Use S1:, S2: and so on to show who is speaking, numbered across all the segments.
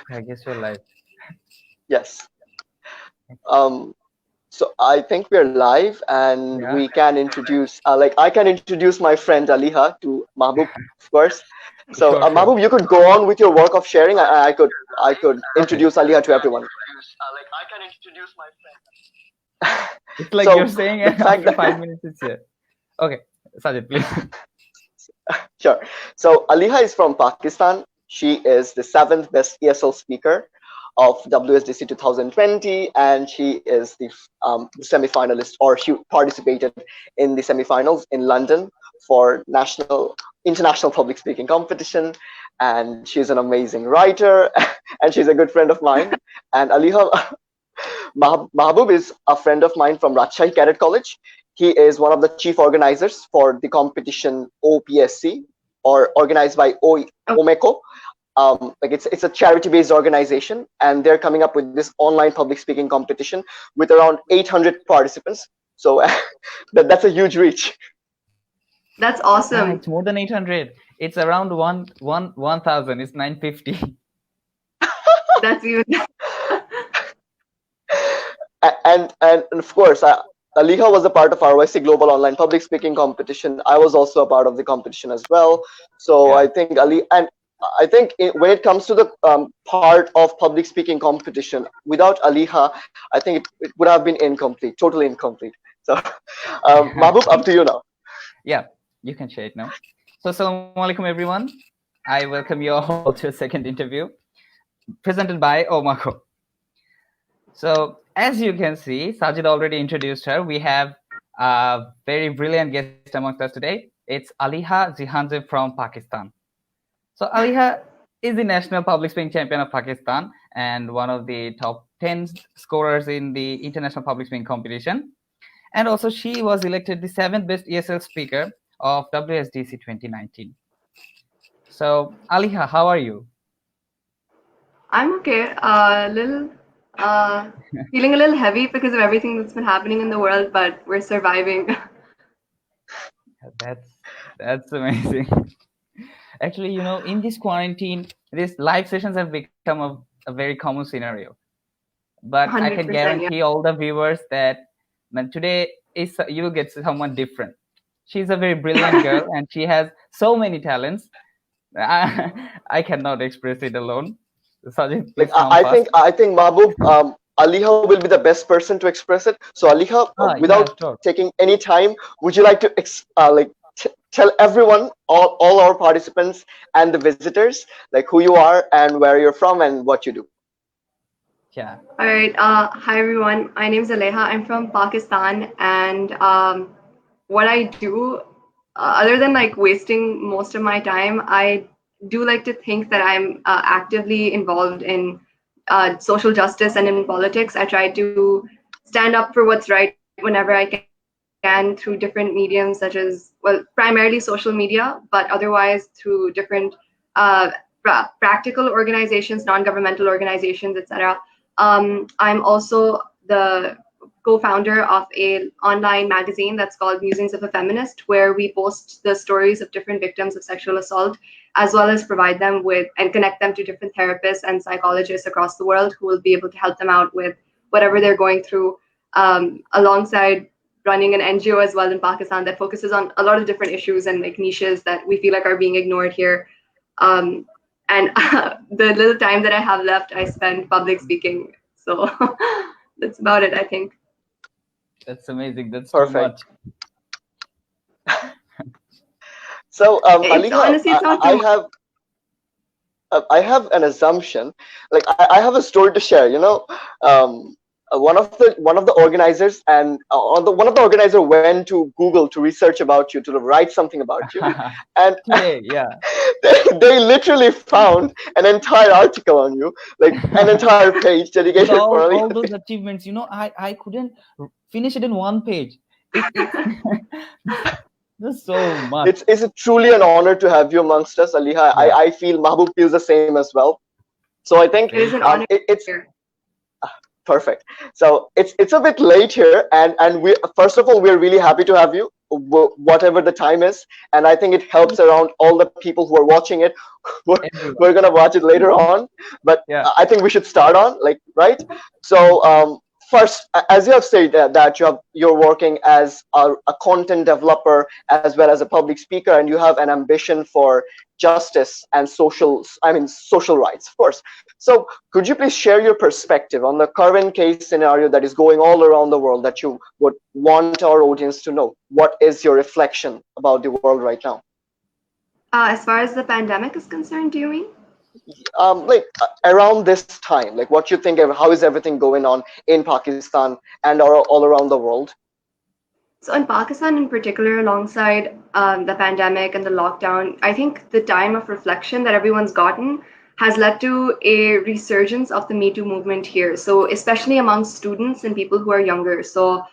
S1: I guess you're live.
S2: Yes. So I think we're live, and
S1: Yeah.
S2: we can introduce, I can introduce my friend Aleha to Mahbub, of course. So
S1: Sure, sure.
S2: Mahbub, you could go on with your work of sharing. I could
S1: Okay.
S2: introduce Aleha to everyone.
S1: It's like
S2: So
S1: you're saying,
S2: the
S1: and
S2: fact
S1: after
S2: that
S1: 5 minutes, it's here. Okay, Sajid, please.
S2: Sure. So Aleha is from Pakistan. She is the seventh best ESL speaker of WSDC 2020, and she is the semi-finalist, or she participated in the semi-finals in London for international public speaking competition. And she's an amazing writer, and she's a good friend of mine. And Aleha, Mahbub is a friend of mine from Rajshahi Cadet College. He is one of the chief organizers for the competition OPSC, or organized by OEMACO. Like it's a charity-based organization, and they're coming up with this online public speaking competition with around 800 participants. So that's a huge reach.
S3: That's
S1: Yeah,
S3: awesome.
S1: it's more than 800. It's around 1,000. It's 950.
S3: That's even.
S2: And of course, Aleha was a part of RYC Global Online Public Speaking Competition. I was also a part of the competition as well. So
S1: Yeah.
S2: I think when it comes to the part of public speaking competition, without Aleha, I think it would have been incomplete, totally incomplete. So, Mahbub, up to you now.
S1: Yeah, you can share it now. So, assalamu alaikum, everyone. I welcome you all to a second interview presented by OEMACO. So, as you can see, Sajid already introduced her. We have a very brilliant guest amongst us today. It's Aleha Jehanzeb from Pakistan. So, Aleha is the national public speaking champion of Pakistan and one of the top 10 scorers in the international public speaking competition. And also, she was elected the 7th best ESL speaker of WSDC 2019. So, Aleha, how are you?
S3: I'm okay. Feeling a little heavy because of everything that's been happening in the world, but we're surviving.
S1: That's amazing. Actually, in this quarantine, these live sessions have become a very common scenario. But I can
S3: 100%. Yeah.
S1: guarantee all the viewers that today you will get someone different. She's a very brilliant girl, and she has so many talents. I cannot express it alone. Sajid,
S2: Like
S1: please come fast.
S2: I think Mahbub, Aleha will be the best person to express it. So Aleha,
S1: Yeah,
S2: without
S1: sure.
S2: taking any time, would you like to tell everyone, all our participants and the visitors, like who you are and where you're from and what you do?
S1: Yeah.
S3: All right. Hi everyone. My name is Aleha. I'm from Pakistan, and what I do, other than like wasting most of my time, I do like to think that I'm actively involved in social justice and in politics. I try to stand up for what's right whenever I can through different mediums, such as, well, primarily social media, but otherwise through different practical organizations, non-governmental organizations, etc. I'm also the co-founder of a online magazine that's called Musings of a Feminist, where we post the stories of different victims of sexual assault, as well as provide them with and connect them to different therapists and psychologists across the world who will be able to help them out with whatever they're going through, alongside running an NGO as well in Pakistan that focuses on a lot of different issues and like niches that we feel like are being ignored here. And the little time that I have left, I spend public speaking. So that's about it, I think.
S1: That's amazing. That's too
S2: Perfect.
S1: much.
S2: So Aleha,
S3: Honestly, it's not too much.
S2: I have an assumption. Like I have a story to share. One of the organizers and one of the organizer went to Google to research about you, to write something about you, and
S1: Today, yeah.
S2: they literally found an entire article on you, like an entire page
S1: With
S2: dedicated for
S1: all
S2: Aleha.
S1: those achievements, I couldn't finish it in one page. There's so much.
S2: It's truly an honor to have you amongst us, Aleha.
S1: Yeah.
S2: I feel Mahbub feels the same as well. So I think
S3: It is an honor
S2: it's
S3: here.
S2: perfect. So it's a bit late here, and we, first of all, we're really happy to have you. whatever the time is, and I think it helps around all the people who are watching it. We're gonna watch it later on, but
S1: Yeah.
S2: I think we should start on, like, right. So first, as you have said that you're working as a content developer as well as a public speaker, and you have an ambition for justice and social rights, of course. So could you please share your perspective on the current case scenario that is going all around the world that you would want our audience to know? What is your reflection about the world right now?
S3: As far as the pandemic is concerned, do you mean?
S2: Around this time, like what you think of, how is everything going on in Pakistan and all around the world?
S3: So in Pakistan in particular, alongside the pandemic and the lockdown, I think the time of reflection that everyone's gotten has led to a resurgence of the Me Too movement here. So especially among students and people who are younger. So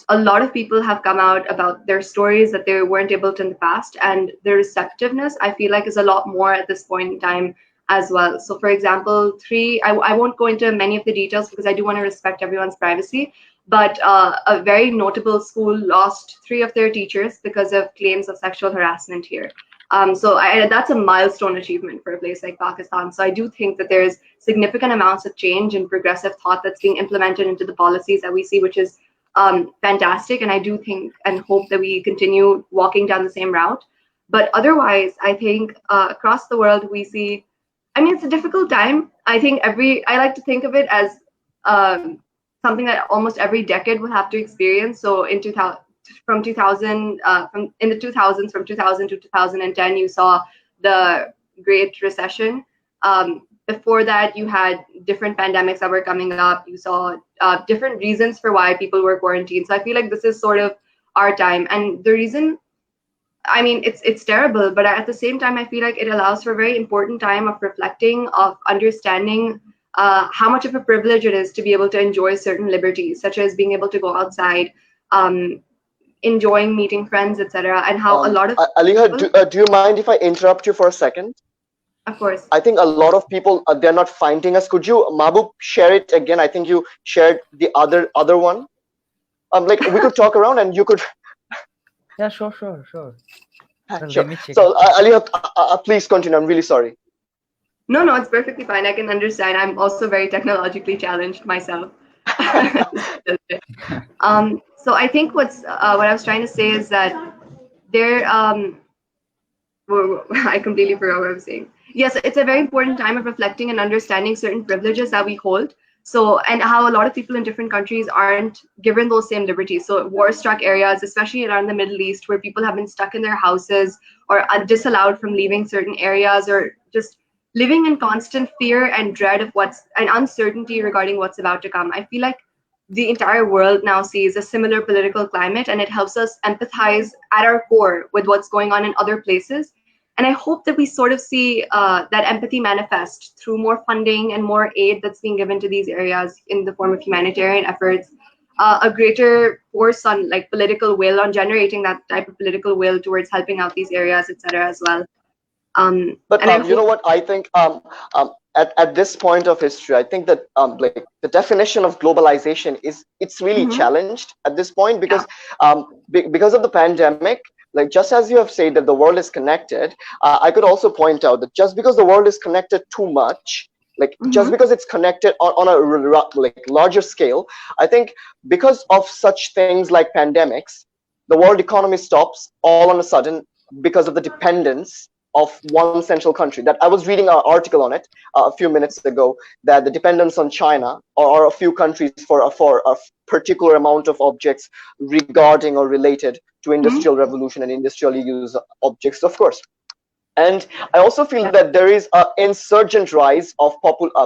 S3: a lot of people have come out about their stories that they weren't able to in the past, and the receptiveness, I feel like, is a lot more at this point in time as well. So for example, I won't go into many of the details because I do want to respect everyone's privacy, but a very notable school lost 3 of their teachers because of claims of sexual harassment here. That's a milestone achievement for a place like Pakistan. So I do think that there's significant amounts of change and progressive thought that's being implemented into the policies that we see, which is fantastic. And I do think and hope that we continue walking down the same route. But otherwise, I think across the world, we see, I mean, it's a difficult time. I like to think of it as something that almost every decade will have to experience. So in 2000, from 2000, in the 2000s, from 2000 to 2010, you saw the Great Recession. Before that, you had different pandemics that were coming up. You saw different reasons for why people were quarantined. So I feel like this is sort of our time. And the reason, I mean, it's terrible, but at the same time, I feel like it allows for a very important time of reflecting, of understanding how much of a privilege it is to be able to enjoy certain liberties, such as being able to go outside, enjoying meeting friends, etc. And how a lot of
S2: Aleha, do you mind if I interrupt you for a second?
S3: Of course.
S2: I think a lot of people, they're not finding us. Could you, Mahbub, share it again? I think you shared the other one. Like we could talk around and you could.
S1: Yeah, sure. Well,
S2: Sure.
S1: let me check
S2: So,
S1: it.
S2: Aleha, please continue. I'm really sorry.
S3: No, it's perfectly fine. I can understand. I'm also very technologically challenged myself. So I think what I was trying to say is that there I completely forgot what I was saying. Yes, it's a very important time of reflecting and understanding certain privileges that we hold. So, and how a lot of people in different countries aren't given those same liberties. So war-struck areas, especially around the Middle East, where people have been stuck in their houses or are disallowed from leaving certain areas, or just living in constant fear and dread of and uncertainty regarding what's about to come. I feel like the entire world now sees a similar political climate, and it helps us empathize at our core with what's going on in other places. And I hope that we sort of see that empathy manifest through more funding and more aid that's being given to these areas in the form of humanitarian efforts, a greater force on like political will, on generating that type of political will towards helping out these areas, etc. as well.
S2: But you know what I think? At this point of history, I think that like the definition of globalization it's really challenged at this point because because of the pandemic. Like just as you have said that the world is connected, I could also point out that just because the world is connected too much, like just because it's connected on a like larger scale, I think because of such things like pandemics, the world economy stops all on a sudden because of the dependence of one central country. That I was reading an article on it a few minutes ago, that the dependence on China or a few countries for a particular amount of objects regarding or related to industrial revolution and industrial use objects, of course. And I also feel that there is an insurgent rise of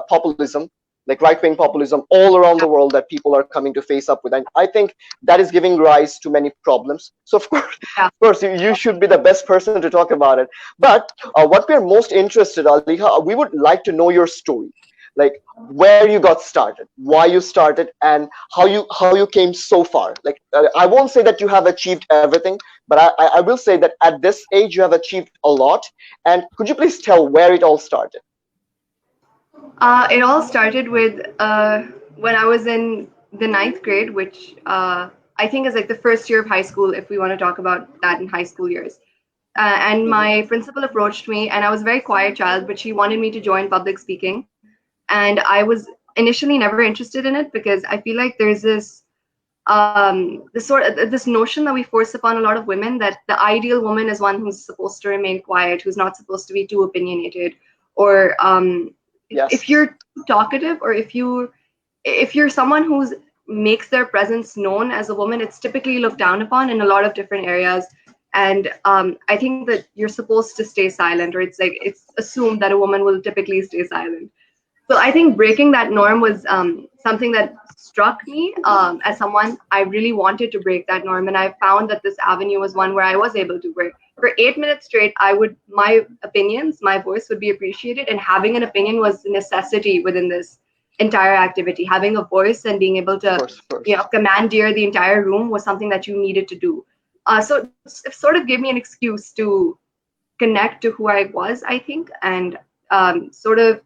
S2: populism, like right-wing populism all around the world that people are coming to face up with. And I think that is giving rise to many problems. So of course, you should be the best person to talk about it. But what we're most interested in, Aleha, we would like to know your story. Like where you got started, why you started, and how you came so far. Like I won't say that you have achieved everything, but I will say that at this age you have achieved a lot. And could you please tell where it all started?
S3: It all started with when I was in the 9th grade, which I think is like the first year of high school, if we want to talk about that in high school years. And my principal approached me, and I was a very quiet child, but she wanted me to join public speaking. And I was initially never interested in it because I feel like there's this notion that we force upon a lot of women that the ideal woman is one who's supposed to remain quiet, who's not supposed to be too opinionated, or
S2: Yes.
S3: if you're talkative, or if you're someone who's makes their presence known as a woman, it's typically looked down upon in a lot of different areas. And I think that you're supposed to stay silent, or it's assumed that a woman will typically stay silent. So I think breaking that norm was something that struck me as someone. I really wanted to break that norm, and I found that this avenue was one where I was able to work. For 8 minutes straight, my opinions, my voice would be appreciated, and having an opinion was a necessity within this entire activity. Having a voice and being able to,
S2: Of course.
S3: commandeer the entire room was something that you needed to do. So it sort of gave me an excuse to connect to who I was, I think, and sort of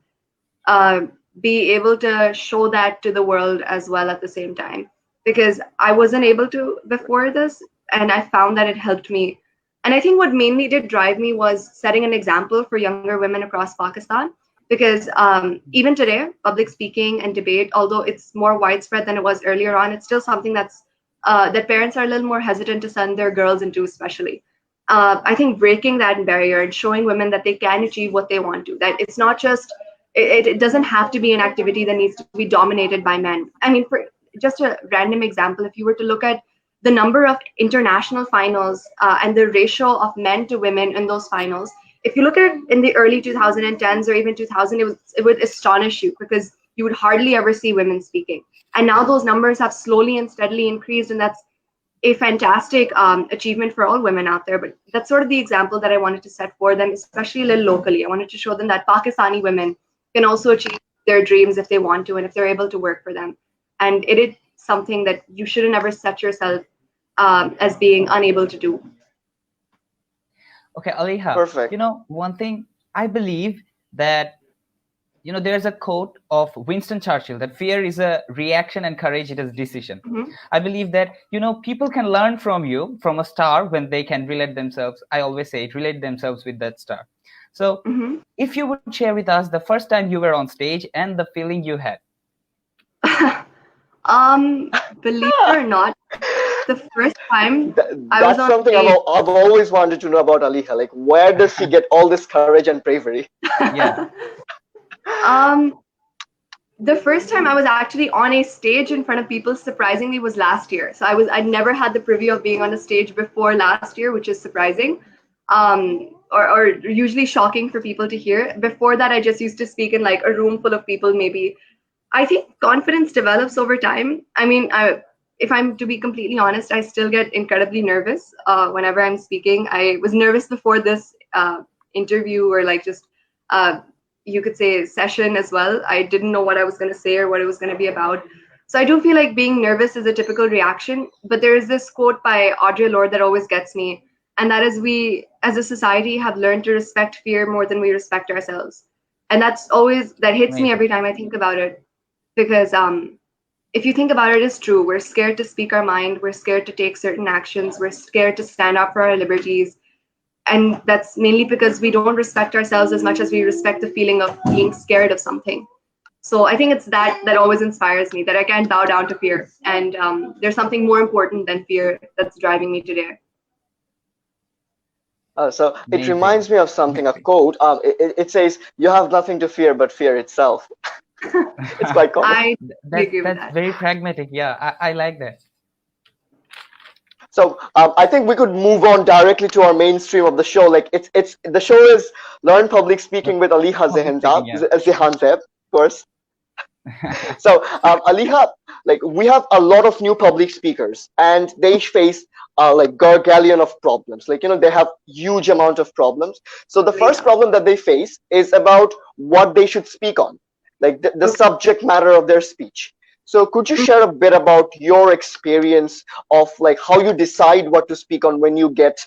S3: be able to show that to the world as well at the same time, because I wasn't able to before this, and I found that it helped me. And I think what mainly did drive me was setting an example for younger women across Pakistan, because even today, public speaking and debate, although it's more widespread than it was earlier on, it's still something that parents are a little more hesitant to send their girls into, especially. I think breaking that barrier and showing women that they can achieve what they want to, that it's not just, it doesn't have to be an activity that needs to be dominated by men. I mean, for just a random example, if you were to look at the number of international finals and the ratio of men to women in those finals, if you look at it in the early 2010s or even 2000, it would astonish you, because you would hardly ever see women speaking. And now those numbers have slowly and steadily increased, and that's a fantastic achievement for all women out there. But that's sort of the example that I wanted to set for them, especially a little locally. I wanted to show them that Pakistani women can also achieve their dreams if they want to, and if they're able to work for them. And it is something that you shouldn't ever set yourself as being unable to do.
S1: Okay, Aleha.
S2: Perfect.
S1: One thing I believe that, there's a quote of Winston Churchill that fear is a reaction and courage is a decision.
S3: Mm-hmm.
S1: I believe that, people can learn from you, from a star, when they can relate themselves. I always say relate themselves with that star. So if you would share with us the first time you were on stage and the feeling you had.
S3: Believe it or not, the first time I was on
S2: something
S3: stage,
S2: I've always wanted to know about Aleha. Like, where does she get all this courage and bravery?
S1: Yeah.
S3: The first time I was actually on a stage in front of people, surprisingly, was last year. So I'd never had the privy of being on a stage before last year, which is surprising, or usually shocking for people to hear. Before that, I just used to speak in like a room full of people, maybe. I think confidence develops over time. I mean, if I'm to be completely honest, I still get incredibly nervous whenever I'm speaking. I was nervous before this interview, or like just you could say session as well. I didn't know what I was going to say or what it was going to be about. So I do feel like being nervous is a typical reaction. But there is this quote by Audre Lorde that always gets me. And that is, we as a society have learned to respect fear more than we respect ourselves. And that hits me every time I think about it. Because if you think about it, it's true. We're scared to speak our mind. We're scared to take certain actions. We're scared to stand up for our liberties. And that's mainly because we don't respect ourselves as much as we respect the feeling of being scared of something. So I think it's that always inspires me, that I can't bow down to fear. And there's something more important than fear that's driving me today.
S2: So it
S1: Amazing.
S2: reminds me of something, a quote. It says, "You have nothing to fear but fear itself." It's quite common.
S1: That's very pragmatic. Yeah, I like that.
S2: So I think we could move on directly to our mainstream of the show. Like it's the show is Learn Public Speaking with Aleha Jehanzeb, of course. So Aleha, like, we have a lot of new public speakers, and they face like gargantuan of problems. Like, they have huge amount of problems. So the first problem that they face is about what they should speak on, like the subject matter of their speech. So could you share a bit about your experience of like how you decide what to speak on when you get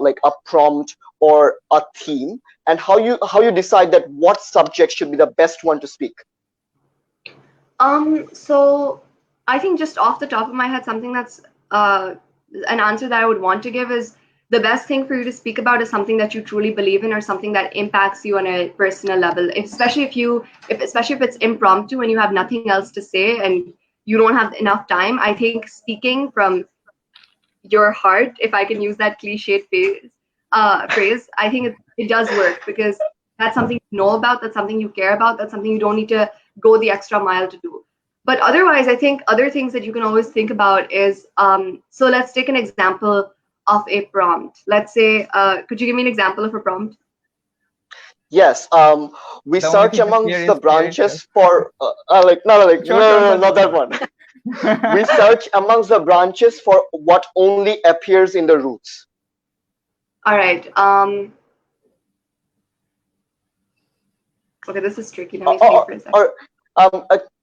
S2: like a prompt or a theme, and how you decide that what subject should be the best one to speak?
S3: So I think just off the top of my head, something that's an answer that I would want to give is the best thing for you to speak about is something that you truly believe in or something that impacts you on a personal level. Especially if it's impromptu and you have nothing else to say and you don't have enough time. I think speaking from your heart, if I can use that cliched phrase, I think it does work because that's something you know about, that's something you care about, that's something you don't need to go the extra mile to do. But otherwise, I think other things that you can always think about is, so let's take an example of a prompt. Let's say, could you give me an example of a prompt?
S2: Yes. We
S1: The only
S2: search
S1: thing to
S2: amongst
S1: fear
S2: the
S1: is
S2: branches for no, not that one. We search amongst the branches for what only appears in the roots.
S3: All right. Okay, this is tricky. Let me think for a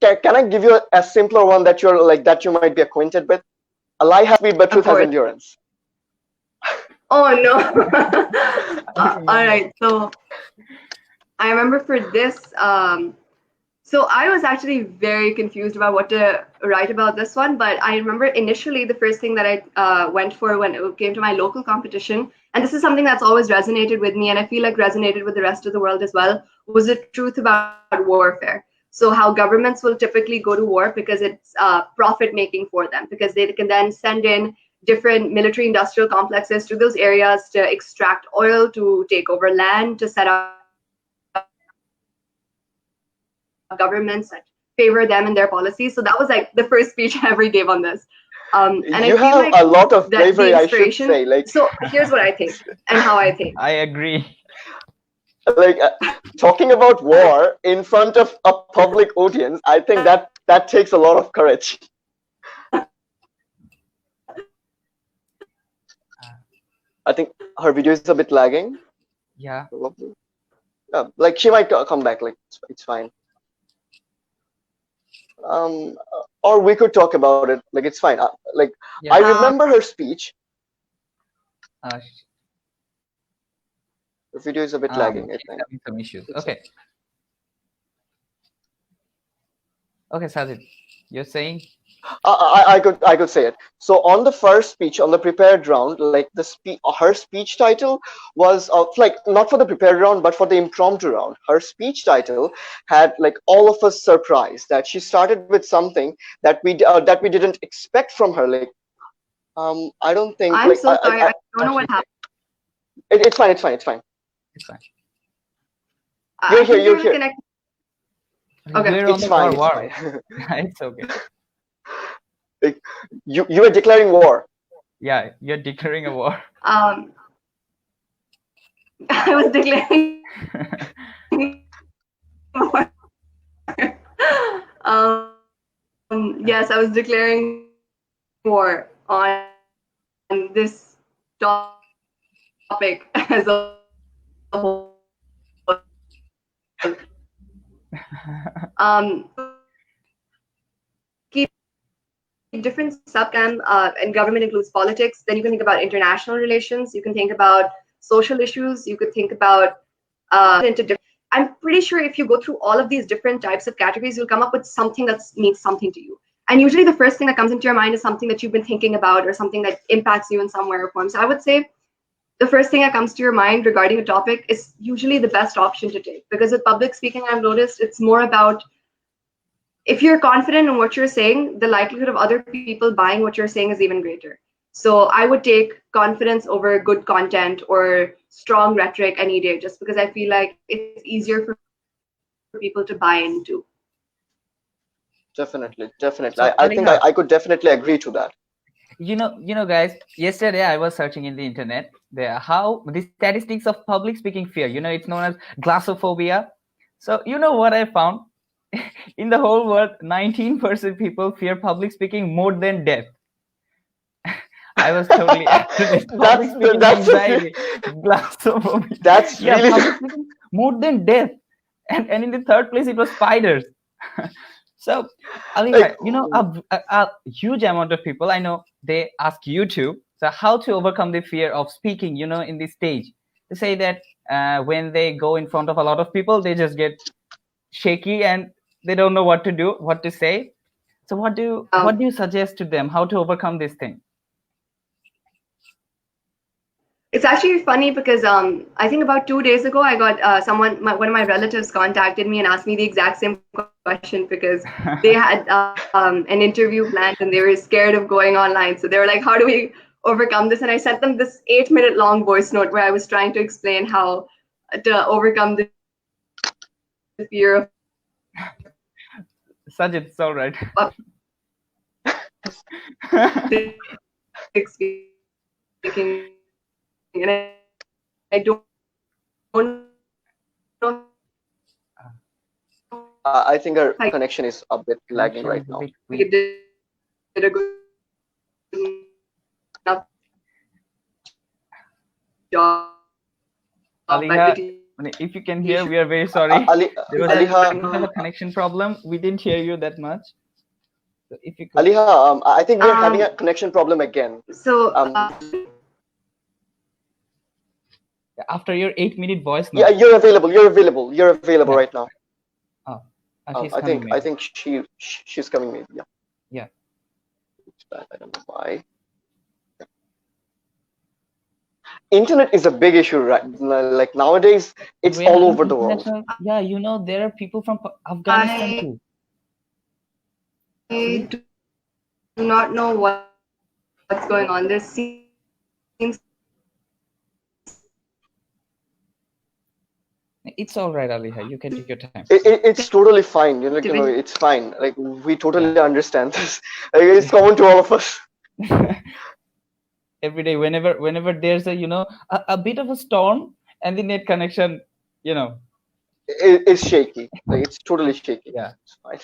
S3: second.
S2: Can I give you a simpler one that you might be acquainted with? A lie has speed, but truth has endurance.
S3: Oh no! All right. So I remember for this. So I was actually very confused about what to write about this one, but I remember initially the first thing that I went for when it came to my local competition, and this is something that's always resonated with me, and I feel like resonated with the rest of the world as well, was the truth about warfare. So how governments will typically go to war because it's profit making for them, because they can then send in different military industrial complexes to those areas to extract oil, to take over land, to set up governments that favor them and their policies. So that was like the first speech I ever gave on this. And
S2: you
S3: I feel
S2: have
S3: like
S2: a lot of bravery, I should say.
S3: So here's what I think and how I think.
S1: I agree.
S2: Talking about war in front of a public audience, I think that takes a lot of courage. I think her video is a bit lagging.
S1: Yeah.
S2: She might come back. It's fine. Or we could talk about it. It's fine. I remember her speech. The video is a bit lagging, I think.
S1: Having some issues. Okay. Okay, Sajid, you're saying?
S2: I could say it. So on the first speech, on the prepared round, her speech title was not for the prepared round, but for the impromptu round. Her speech title had all of us surprised that she started with something that we didn't expect from her. I don't think.
S3: I'm so sorry. I don't know what happened.
S2: It's fine. It's fine.
S1: It's fine.
S2: You're here. You're here.
S1: Okay,
S2: it's fine. It's fine.
S1: It's okay.
S2: You are declaring war.
S1: Yeah, you're declaring a war.
S3: I was declaring war. Yes, I was declaring war on this topic as a whole. Different subcam and government includes politics. Then you can think about international relations. You can think about social issues. You could think about I'm pretty sure if you go through all of these different types of categories, you'll come up with something that means something to you. And usually the first thing that comes into your mind is something that you've been thinking about or something that impacts you in some way or form. So I would say the first thing that comes to your mind regarding a topic is usually the best option to take, because with public speaking, I've noticed it's more about, if you're confident in what you're saying, the likelihood of other people buying what you're saying is even greater. So I would take confidence over good content or strong rhetoric any day, just because I feel like it's easier for people to buy into.
S2: Definitely. So, I think I could definitely agree to that.
S1: You know, guys, yesterday I was searching in the internet how the statistics of public speaking fear. It's known as glossophobia. So you know what I found? In the whole world, 19% people fear public speaking more than death. I was totally
S2: That's really
S1: more than death, and in the third place it was spiders. So, Aleha, a huge amount of people I know, they ask you to. So how to overcome the fear of speaking, in this stage? They say that when they go in front of a lot of people, they just get shaky and they don't know what to do, what to say. So what do you suggest to them, how to overcome this thing?
S3: It's actually funny because I think about 2 days ago I got one of my relatives contacted me and asked me the exact same question because they had an interview planned and they were scared of going online. So they were like, "How do we overcome this?" And I sent them this 8-minute long voice note where I was trying to explain how to overcome the fear of
S1: Sajid, it's all right.
S3: speaking, and I don't know.
S2: I think our connection is a bit lagging right now.
S3: It did a good enough job.
S1: Aleha, if you can hear, we are very sorry. There was a connection problem. We didn't hear you that much. So if you could...
S2: Aleha, I think we're having a connection problem again.
S3: So
S1: after your 8-minute voice note.
S2: Yeah, you're available. You're available right now.
S1: Oh,
S2: I think she's coming maybe. Yeah.
S1: Yeah.
S2: I don't know why. Internet is a big issue, right? Like nowadays, it's all over the world.
S1: Yeah, you know, there are people from Afghanistan too.
S3: I do not know what's going on. There seems...
S1: It's all right, Aleha. You can take your time.
S2: It's totally fine. You know, it's fine. Like we totally understand this. Like, it's common to all of us.
S1: Every day, whenever there's a bit of a storm and the net connection,
S2: it's shaky. Like it's totally shaky.
S1: Yeah,
S2: it's fine.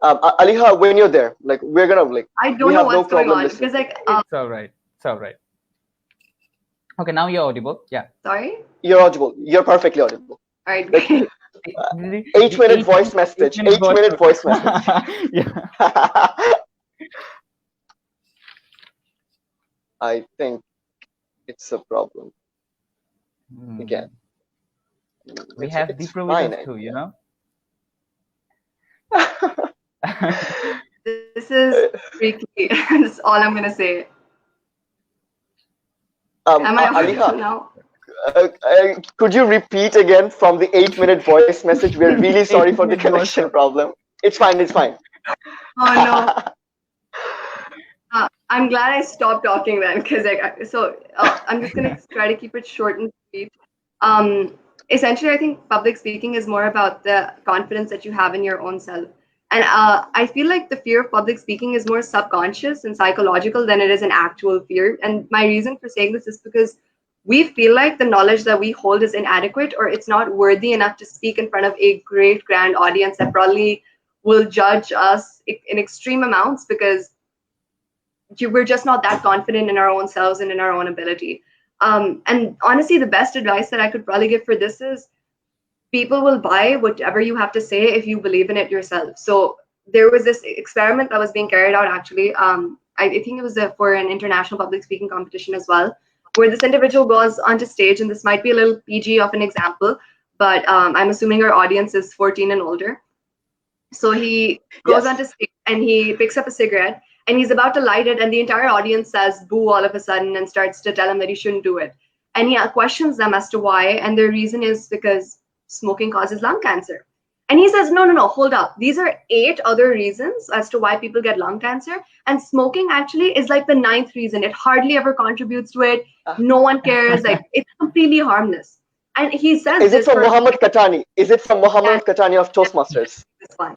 S2: Aleha, when you're there, like we're gonna
S3: I don't know what's going on because like
S1: it's all right. It's all right. Okay, now you're audible. Yeah.
S3: Sorry.
S2: You're audible. You're perfectly audible.
S3: All right.
S2: Like, 8-minute voice message. 8-minute voice message.
S1: Yeah.
S2: I think it's a problem. Again.
S1: We have the provisions too, you know.
S3: This is freaky. That's all I'm gonna say. Am I
S2: Aleha,
S3: now?
S2: could you repeat again from the 8-minute voice message? We're really sorry for the connection problem. It's fine. It's fine.
S3: Oh no. I'm glad I stopped talking then, because I'm just gonna try to keep it short and sweet. Essentially, I think public speaking is more about the confidence that you have in your own self. And I feel like the fear of public speaking is more subconscious and psychological than it is an actual fear. And my reason for saying this is because we feel like the knowledge that we hold is inadequate, or it's not worthy enough to speak in front of a great grand audience that probably will judge us in extreme amounts because we're just not that confident in our own selves and in our own ability. And honestly, the best advice that I could probably give for this is people will buy whatever you have to say if you believe in it yourself. So there was this experiment that was being carried out actually. I think it was for an international public speaking competition as well, where this individual goes onto stage, and this might be a little PG of an example, but I'm assuming our audience is 14 and older. So he goes onto stage and he picks up a cigarette and he's about to light it, and the entire audience says boo all of a sudden and starts to tell him that he shouldn't do it. And he questions them as to why, and their reason is because smoking causes lung cancer. And he says, no, hold up. These are 8 other reasons as to why people get lung cancer, and smoking actually is like the 9th reason. It hardly ever contributes to it. No one cares. Like, it's completely harmless. And he says,
S2: is it from Muhammad Katani? Is it from Muhammad Katani of Toastmasters?
S3: This one.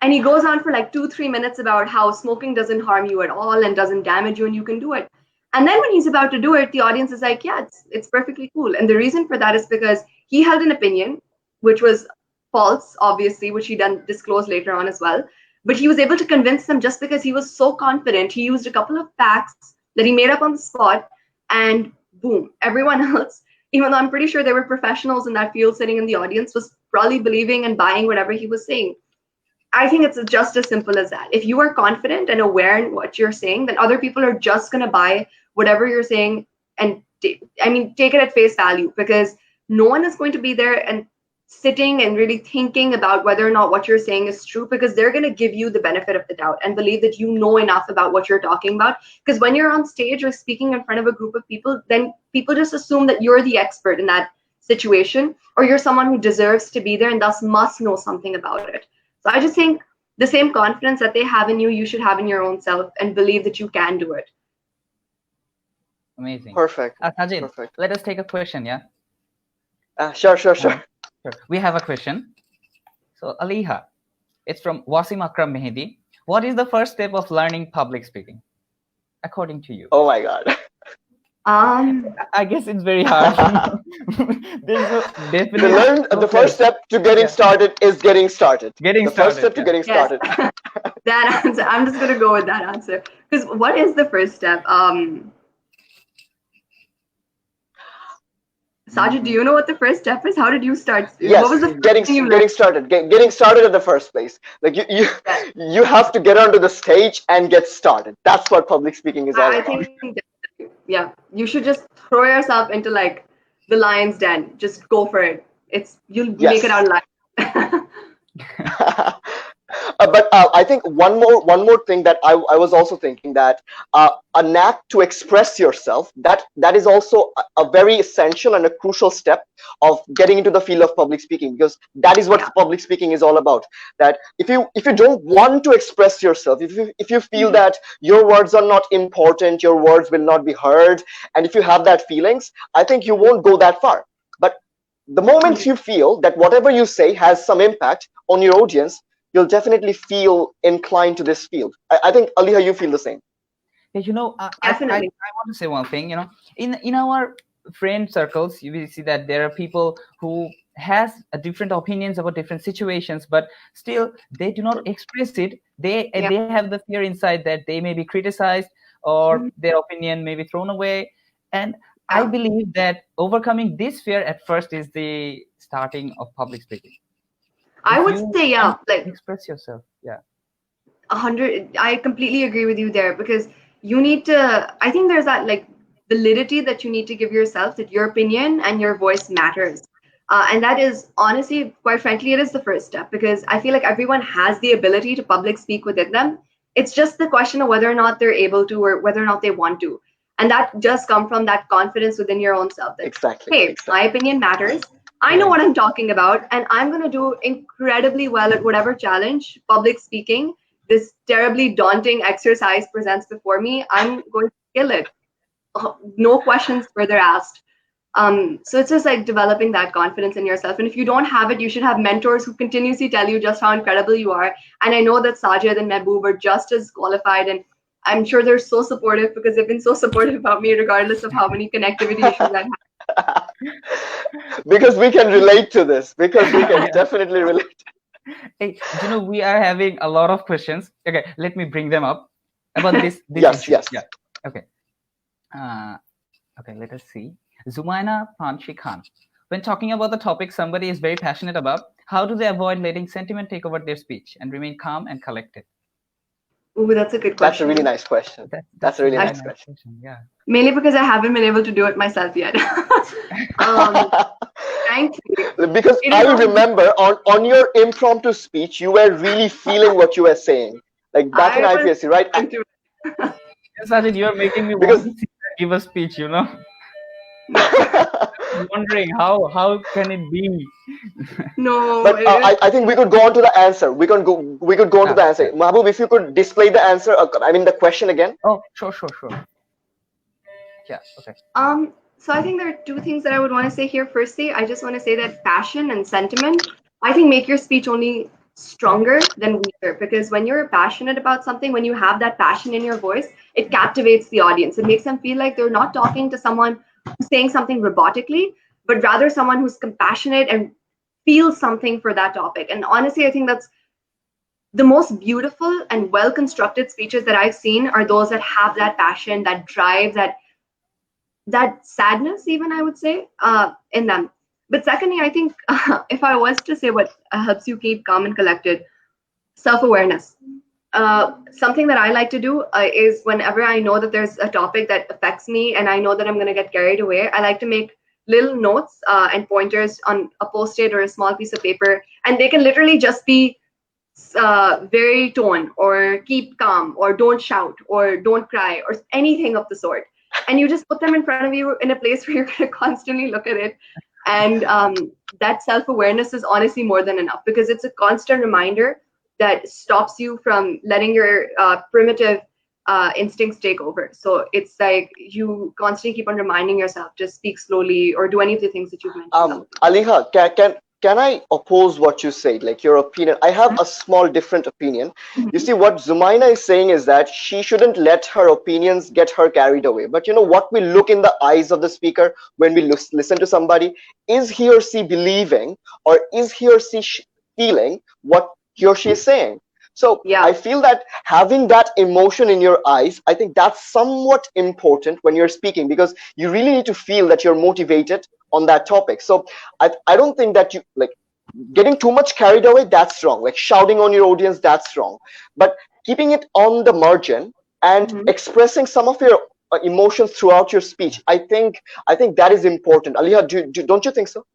S3: And he goes on for like 2-3 minutes about how smoking doesn't harm you at all and doesn't damage you, and you can do it. And then when he's about to do it, the audience is like, yeah, it's perfectly cool. And the reason for that is because he held an opinion, which was false, obviously, which he then disclosed later on as well. But he was able to convince them just because he was so confident. He used a couple of facts that he made up on the spot, and boom, everyone else, even though I'm pretty sure there were professionals in that field sitting in the audience, was probably believing and buying whatever he was saying. I think it's just as simple as that. If you are confident and aware in what you're saying, then other people are just going to buy whatever you're saying and take it at face value, because no one is going to be there and sitting and really thinking about whether or not what you're saying is true, because they're going to give you the benefit of the doubt and believe that you know enough about what you're talking about. Because when you're on stage or speaking in front of a group of people, then people just assume that you're the expert in that situation, or you're someone who deserves to be there and thus must know something about it. So I just think the same confidence that they have in you, you should have in your own self, and believe that you can do it.
S1: Amazing.
S2: Perfect.
S1: Sajid,
S2: Perfect.
S1: let us take a question, yeah?
S2: Sure.
S1: Sure. We have a question. So, Aleha, it's from Wasim Akram Mehdi. What is the first step of learning public speaking, according to you?
S2: Oh my God.
S1: I guess it's very hard. There's no definite.
S2: The first step to getting started is getting started.
S1: The
S2: first step to getting started.
S3: That answer, I'm just going to go with that answer. Because what is the first step? Sajid, do you know what the first step is? How did you start?
S2: Yes,
S3: what was the
S2: getting started. Getting started in the first place. Like you have to get onto the stage and get started. That's what public speaking is all about.
S3: Yeah, you should just throw yourself into like the lion's den. Just go for it. You'll make it out alive.
S2: But I think one more thing that I was also thinking, that a knack to express yourself, that is also a very essential and a crucial step of getting into the field of public speaking, because that is what public speaking is all about. That if you don't want to express yourself, if you feel that your words are not important, your words will not be heard, and if you have that feelings, I think you won't go that far. But the moment you feel that whatever you say has some impact on your audience, you'll definitely feel inclined to this field. I think, Aleha, you feel the same.
S1: I want to say one thing. In our friend circles, you will see that there are people who has different opinions about different situations, but still they do not express it. They have the fear inside that they may be criticized, or their opinion may be thrown away. And I believe that overcoming this fear at first is the starting of public speaking.
S3: I would say, like
S1: express yourself.
S3: 100. I completely agree with you there, because you need to. I think there's that like validity that you need to give yourself, that your opinion and your voice matters, and that is honestly, quite frankly, it is the first step, because I feel like everyone has the ability to public speak within them. It's just the question of whether or not they're able to, or whether or not they want to, and that does come from that confidence within your own self. That, hey, my opinion matters. I know what I'm talking about, and I'm going to do incredibly well at whatever challenge, public speaking, this terribly daunting exercise presents before me. I'm going to kill it. No questions further asked. So it's just like developing that confidence in yourself. And if you don't have it, you should have mentors who continuously tell you just how incredible you are. And I know that Sajid and Mehboob are just as qualified, and I'm sure they're so supportive, because they've been so supportive about me regardless of how many connectivity issues I've had.
S2: Because we can relate to this. Because we can definitely relate.
S1: Hey, we are having a lot of questions. Okay, let me bring them up about this
S2: Yes.
S1: Yeah. Okay. Okay, let us see. Zumaina Panshi Khan. When talking about the topic somebody is very passionate about, how do they avoid letting sentiment take over their speech and remain calm and collected?
S3: Ooh, that's a good question.
S2: That's a really nice question. That's a really nice question.
S1: Yeah.
S3: Mainly because I haven't been able to do it myself yet.
S2: Because I remember on your impromptu speech, you were really feeling what you were saying. Like back in IPSC, right?
S1: Yes, Sajid, you are making me want to give a speech, I'm wondering how can it be?
S3: No.
S2: But I think we could go on to the answer. We could go on to the answer. Mahbub, if you could display the answer, the question again.
S1: Oh, sure. Yeah, okay.
S3: So I think there are two things that I would want to say here. Firstly, I just want to say that passion and sentiment, I think, make your speech only stronger than weaker, because when you're passionate about something, when you have that passion in your voice, it captivates the audience. It makes them feel like they're not talking to someone who's saying something robotically, but rather someone who's compassionate and feels something for that topic. And honestly, I think that's the most beautiful and well-constructed speeches that I've seen are those that have that passion, that drive, that sadness, even, I would say, in them. But secondly, I think if I was to say what helps you keep calm and collected, self-awareness. Something that I like to do is whenever I know that there's a topic that affects me and I know that I'm going to get carried away, I like to make little notes and pointers on a post-it or a small piece of paper, and they can literally just be very tone, or keep calm, or don't shout, or don't cry, or anything of the sort. And you just put them in front of you in a place where you're going to constantly look at it. And that self-awareness is honestly more than enough, because it's a constant reminder that stops you from letting your primitive instincts take over. So it's like you constantly keep on reminding yourself, just speak slowly, or do any of the things that you've mentioned.
S2: Aleha, can I oppose what you said, like your opinion? I have a small different opinion. You see, what Zumaina is saying is that she shouldn't let her opinions get her carried away. But you know what, we look in the eyes of the speaker when we listen to somebody. Is he or she believing, or is he or she feeling what he or she is saying? So
S3: Yeah.
S2: I feel that having that emotion in your eyes, I think that's somewhat important when you're speaking, because you really need to feel that you're motivated on that topic. So I don't think that you, like, getting too much carried away, that's wrong. Like shouting on your audience, that's wrong. But keeping it on the margin and expressing some of your emotions throughout your speech, I think that is important. Aleha, don't you think so?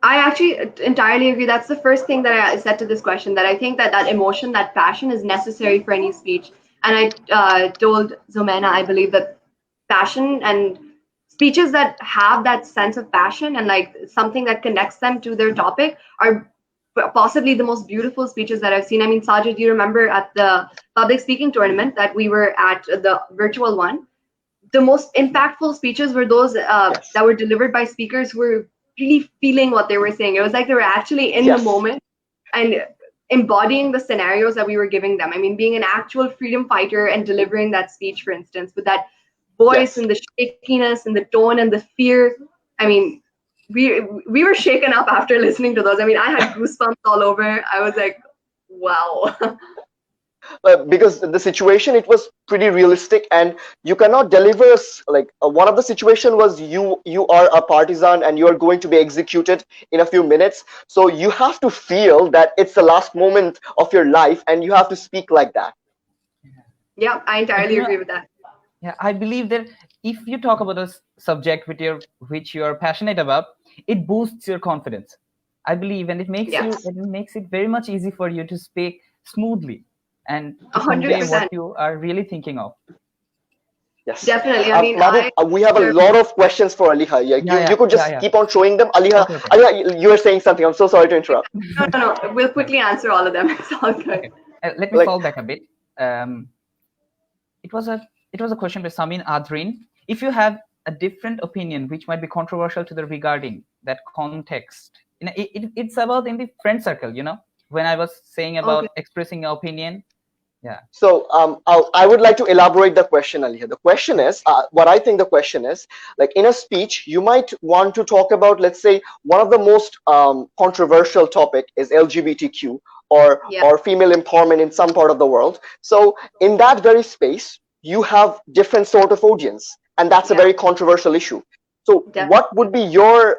S3: I actually entirely agree. That's the first thing that I said to this question, that I think that emotion, that passion is necessary for any speech. And I told Zomena, I believe that passion and speeches that have that sense of passion and like something that connects them to their topic are possibly the most beautiful speeches that I've seen. I mean, Sajid, do you remember at the public speaking tournament that we were at, the virtual one? The most impactful speeches were those that were delivered by speakers who were really feeling what they were saying. It was like they were actually in the moment and embodying the scenarios that we were giving them. I mean, being an actual freedom fighter and delivering that speech, for instance, with that voice and the shakiness and the tone and the fear. I mean, we were shaken up after listening to those. I mean, I had goosebumps all over. I was like, wow.
S2: Because the situation, it was pretty realistic, and you cannot deliver like one of the situation was you are a partisan and you are going to be executed in a few minutes, so you have to feel that it's the last moment of your life and you have to speak like that.
S3: Yeah, I entirely agree with that.
S1: Yeah, I believe that if you talk about a subject which you are passionate about, it boosts your confidence, I believe, and it makes it very much easy for you to speak smoothly and to convey what you are really thinking of.
S2: Yes,
S3: definitely. I mean,
S2: we have a lot of questions for Aleha. You could just keep on showing them. Aleha,
S1: okay.
S2: Aleha, you were saying something. I'm so sorry to interrupt.
S3: No. We'll quickly answer all of them. It's all good.
S1: Okay. Let me fall back a bit. It was a question by Samin Adrin. If you have a different opinion which might be controversial to the regarding that context, it's about in the friend circle, when I was saying about expressing your opinion. Yeah. So
S2: I would like to elaborate the question, Aleha. The question is, what I think the question is, like in a speech, you might want to talk about, let's say, one of the most controversial topic is LGBTQ or female empowerment in some part of the world. So in that very space, you have different sort of audience, and that's a very controversial issue. So what would be your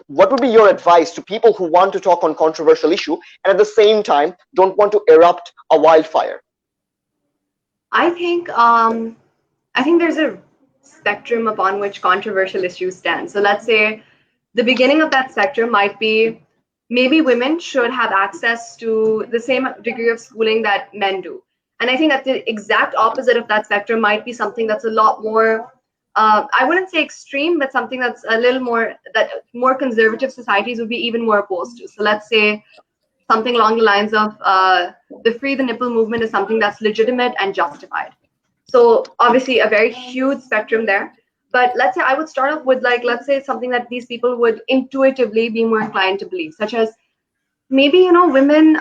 S2: what would be your advice to people who want to talk on controversial issue and at the same time don't want to erupt a wildfire?
S3: I think there's a spectrum upon which controversial issues stand. So let's say the beginning of that spectrum might be, maybe women should have access to the same degree of schooling that men do. And I think that the exact opposite of that spectrum might be something that's a lot more, I wouldn't say extreme, but something that's a little more, that more conservative societies would be even more opposed to. So let's say something along the lines of the free the nipple movement is something that's legitimate and justified. So obviously a very huge spectrum there. But let's say I would start off with, like, let's say something that these people would intuitively be more inclined to believe, such as maybe, women,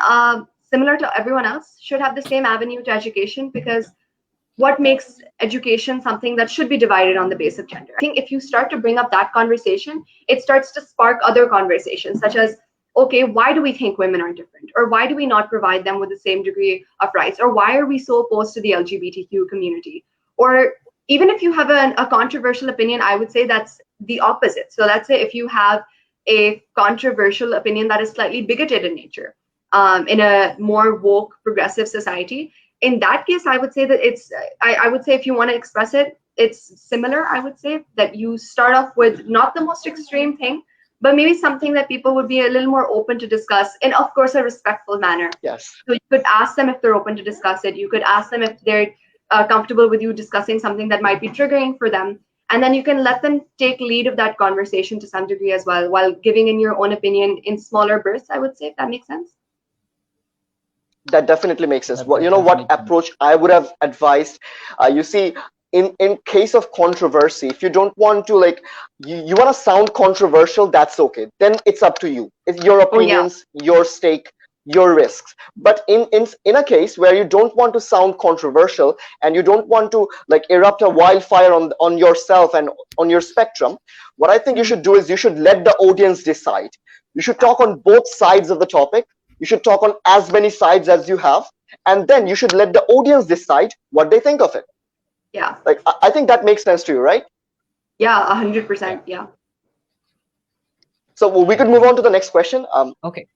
S3: similar to everyone else, should have the same avenue to education, because what makes education something that should be divided on the basis of gender? I think if you start to bring up that conversation, it starts to spark other conversations, such as, okay, why do we think women are different? Or why do we not provide them with the same degree of rights? Or why are we so opposed to the LGBTQ community? Or even if you have a controversial opinion, I would say that's the opposite. So let's say if you have a controversial opinion that is slightly bigoted in nature, in a more woke, progressive society, in that case, I would say that I would say if you want to express it, it's similar, I would say, that you start off with not the most extreme thing, but maybe something that people would be a little more open to discuss in, of course, a respectful manner.
S2: Yes.
S3: So you could ask them if they're open to discuss it. You could ask them if they're comfortable with you discussing something that might be triggering for them. And then you can let them take lead of that conversation to some degree as well, while giving in your own opinion in smaller bursts, I would say, if that makes sense.
S2: That definitely makes sense.
S1: That
S2: What you know, what
S1: definitely makes sense.
S2: approach I would have advised. You see, in case of controversy, if you don't want to, like, you want to sound controversial, that's okay. Then it's up to you. It's your opinions, your stake, your risks. But in a case where you don't want to sound controversial and you don't want to like erupt a wildfire on yourself and on your spectrum, what I think you should do is you should let the audience decide. You should talk on both sides of the topic. You should talk on as many sides as you have, and then you should let the audience decide what they think of it.
S3: Yeah.
S2: Like, I think that makes sense to you, right?
S3: Yeah, 100%. Yeah.
S2: So we could move on to the next question.
S1: Okay.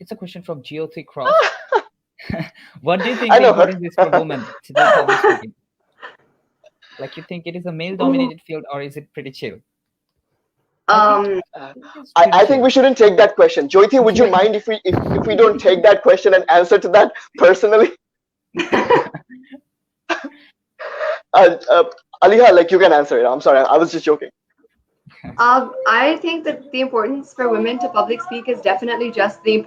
S1: It's a question from GO3 Cross. What do you think
S2: I
S1: the
S2: know her.
S1: importance is for women to do public speaking? Like, you think it is a male-dominated field, or is it pretty chill?
S2: I think we shouldn't take that question. Jyoti, would you mind if we don't take that question and answer to that personally? Aleha, like, you can answer it. I'm sorry, I was just joking.
S3: I think that the importance for women to public speak is definitely just the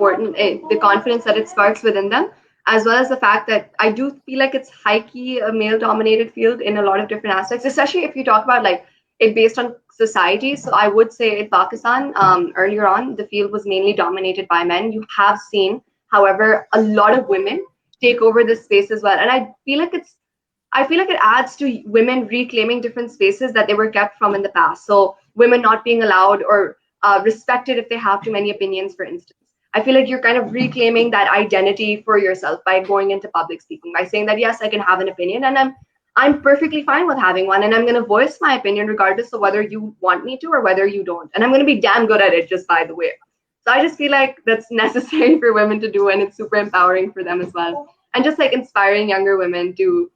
S3: confidence that it sparks within them, as well as the fact that I do feel like it's high-key a male-dominated field in a lot of different aspects, especially if you talk about like it based on society. So I would say in Pakistan, earlier on, the field was mainly dominated by men. You have seen, however, a lot of women take over this space as well, and I feel like it adds to women reclaiming different spaces that they were kept from in the past. So women not being allowed or respected if they have too many opinions, for instance. I feel like you're kind of reclaiming that identity for yourself by going into public speaking, by saying that, yes, I can have an opinion, and I'm perfectly fine with having one, and I'm going to voice my opinion regardless of whether you want me to or whether you don't. And I'm going to be damn good at it, just by the way. So I just feel like that's necessary for women to do, and it's super empowering for them as well. And just like inspiring younger women to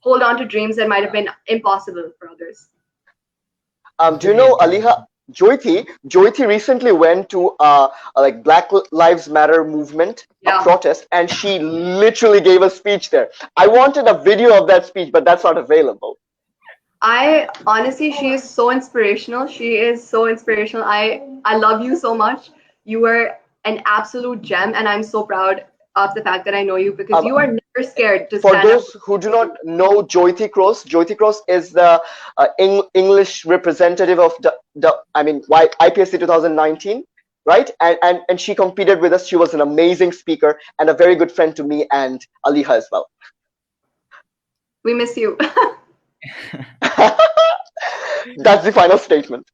S3: hold on to dreams that might have been impossible for others.
S2: Do you know, Aleha, Jyoti recently went to like Black Lives Matter movement, a protest, and she literally gave a speech there. I wanted a video of that speech, but that's not available.
S3: Honestly, she is so inspirational. She is so inspirational. I love you so much. You are an absolute gem, and I'm so proud of the fact that I know you, because you are never scared to stand up.
S2: For those who do not know Jyoti Cross is the English representative of IPSC 2019, right? And she competed with us. She was an amazing speaker and a very good friend to me and Aleha as well.
S3: We miss you.
S2: That's the final statement.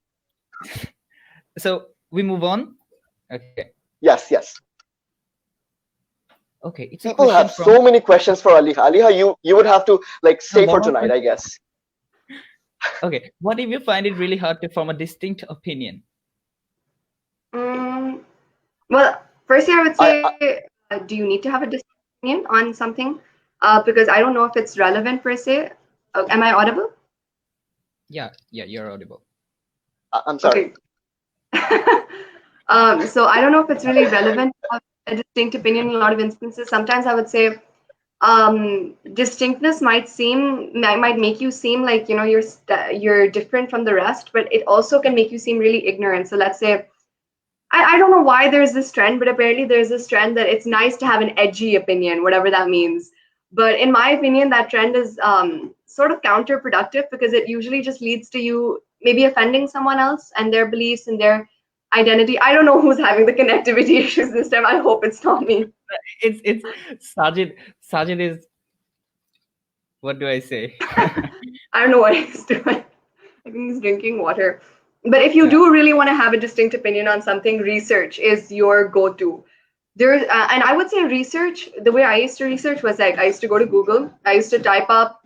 S1: So we move on. Okay.
S2: Yes.
S1: Okay.
S2: People have so many questions for Aleha. Aleha, you would have to like stay for tonight, I guess.
S1: Okay. What if you find it really hard to form a distinct opinion?
S3: Well, firstly, I would say, do you need to have a distinct opinion on something? Because I don't know if it's relevant per se. Am I audible?
S1: Yeah, you're audible.
S2: I'm sorry.
S3: Okay. So I don't know if it's really relevant to have a distinct opinion in a lot of instances. Sometimes I would say distinctness might make you seem like, you know, you're different from the rest, but it also can make you seem really ignorant. So let's say, I don't know why there's this trend, but apparently there's this trend that it's nice to have an edgy opinion, whatever that means. But in my opinion, that trend is sort of counterproductive, because it usually just leads to you maybe offending someone else and their beliefs and their identity. I don't know who's having the connectivity issues this time. I hope it's not me.
S1: It's Sajid. Sajid is, what do I say?
S3: I don't know what he's doing. I think he's drinking water. But if you do really want to have a distinct opinion on something, research is your go-to. And I would say research, the way I used to research was like, I used to go to Google. I used to type up,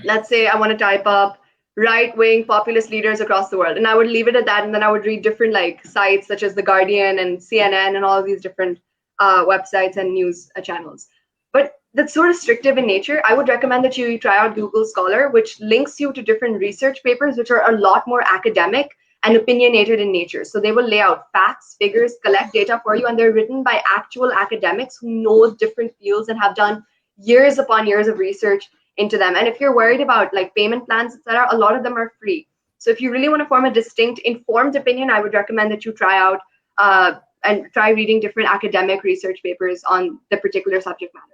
S3: let's say I want to type up right-wing populist leaders across the world, and I would leave it at that, and then I would read different like sites such as The Guardian and CNN and all of these different websites and news channels. But that's so restrictive in nature, I would recommend that you try out Google Scholar, which links you to different research papers, which are a lot more academic and opinionated in nature. So they will lay out facts, figures, collect data for you, and they're written by actual academics who know different fields and have done years upon years of research into them. And if you're worried about like payment plans, etc., a lot of them are free. So if you really want to form a distinct, informed opinion, I would recommend that you try out and try reading different academic research papers on the particular subject matter.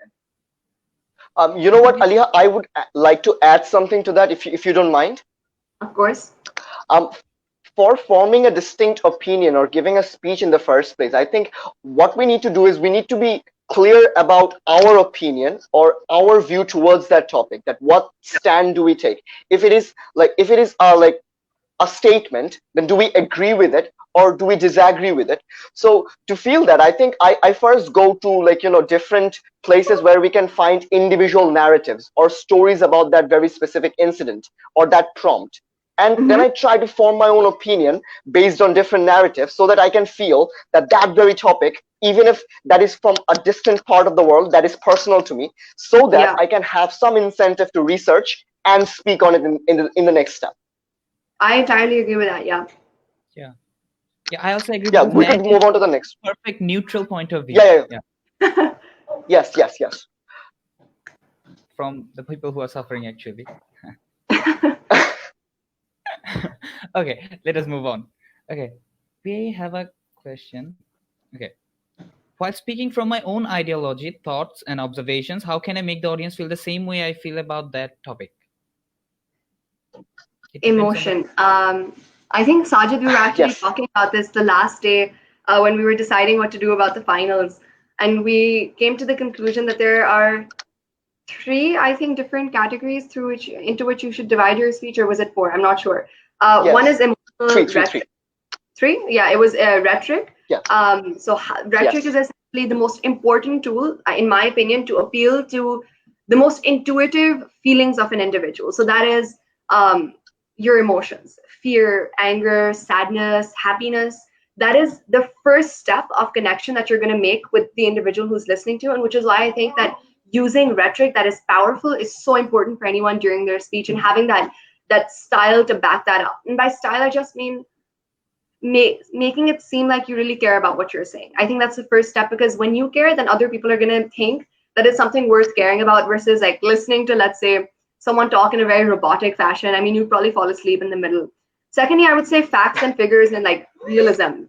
S2: You know what, Aleha, I would like to add something to that, if you don't mind.
S3: Of course.
S2: For forming a distinct opinion or giving a speech in the first place, I think what we need to do is we need to be clear about our opinion or our view towards that topic, that what stand do we take. If it is like a statement, then do we agree with it or do we disagree with it? So to feel that, I think I first go to different places where we can find individual narratives or stories about that very specific incident or that prompt. And then I try to form my own opinion based on different narratives so that I can feel that very topic, even if that is from a distant part of the world, that is personal to me, so that I can have some incentive to research and speak on it in the next step.
S3: I entirely agree with that. Yeah.
S1: Yeah, I also agree.
S2: Yeah, we could move on to the next.
S1: Perfect neutral point of view.
S2: Yeah. Yes.
S1: From the people who are suffering, actually. Okay, let us move on. Okay, we have a question. Okay. While speaking from my own ideology, thoughts, and observations, how can I make the audience feel the same way I feel about that topic?
S3: Emotion. I think, Sajid, we were actually talking about this the last day when we were deciding what to do about the finals. And we came to the conclusion that there are 3, I think, different categories into which you should divide your speech, or was it 4? I'm not sure.
S2: Yes.
S3: One is emotional rhetoric. 3? Yeah, it was rhetoric.
S2: Yeah.
S3: So rhetoric is essentially the most important tool, in my opinion, to appeal to the most intuitive feelings of an individual. So that is your emotions, fear, anger, sadness, happiness. That is the first step of connection that you're going to make with the individual who's listening to, and which is why I think that using rhetoric that is powerful is so important for anyone during their speech, and having that style to back that up. And by style, I just mean making it seem like you really care about what you're saying. I think that's the first step, because when you care, then other people are going to think that it's something worth caring about, versus like listening to, let's say, someone talk in a very robotic fashion. I mean, you'd probably fall asleep in the middle. Secondly, I would say facts and figures and like realism.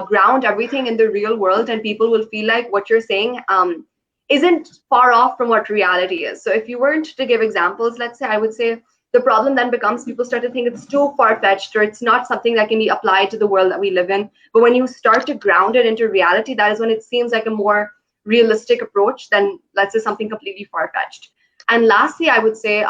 S3: Ground everything in the real world, and people will feel like what you're saying isn't far off from what reality is. So if you weren't to give examples, let's say, I would say the problem then becomes people start to think it's too far-fetched, or it's not something that can be applied to the world that we live in. But when you start to ground it into reality, that is when it seems like a more realistic approach than, let's say, something completely far-fetched. And lastly, I would say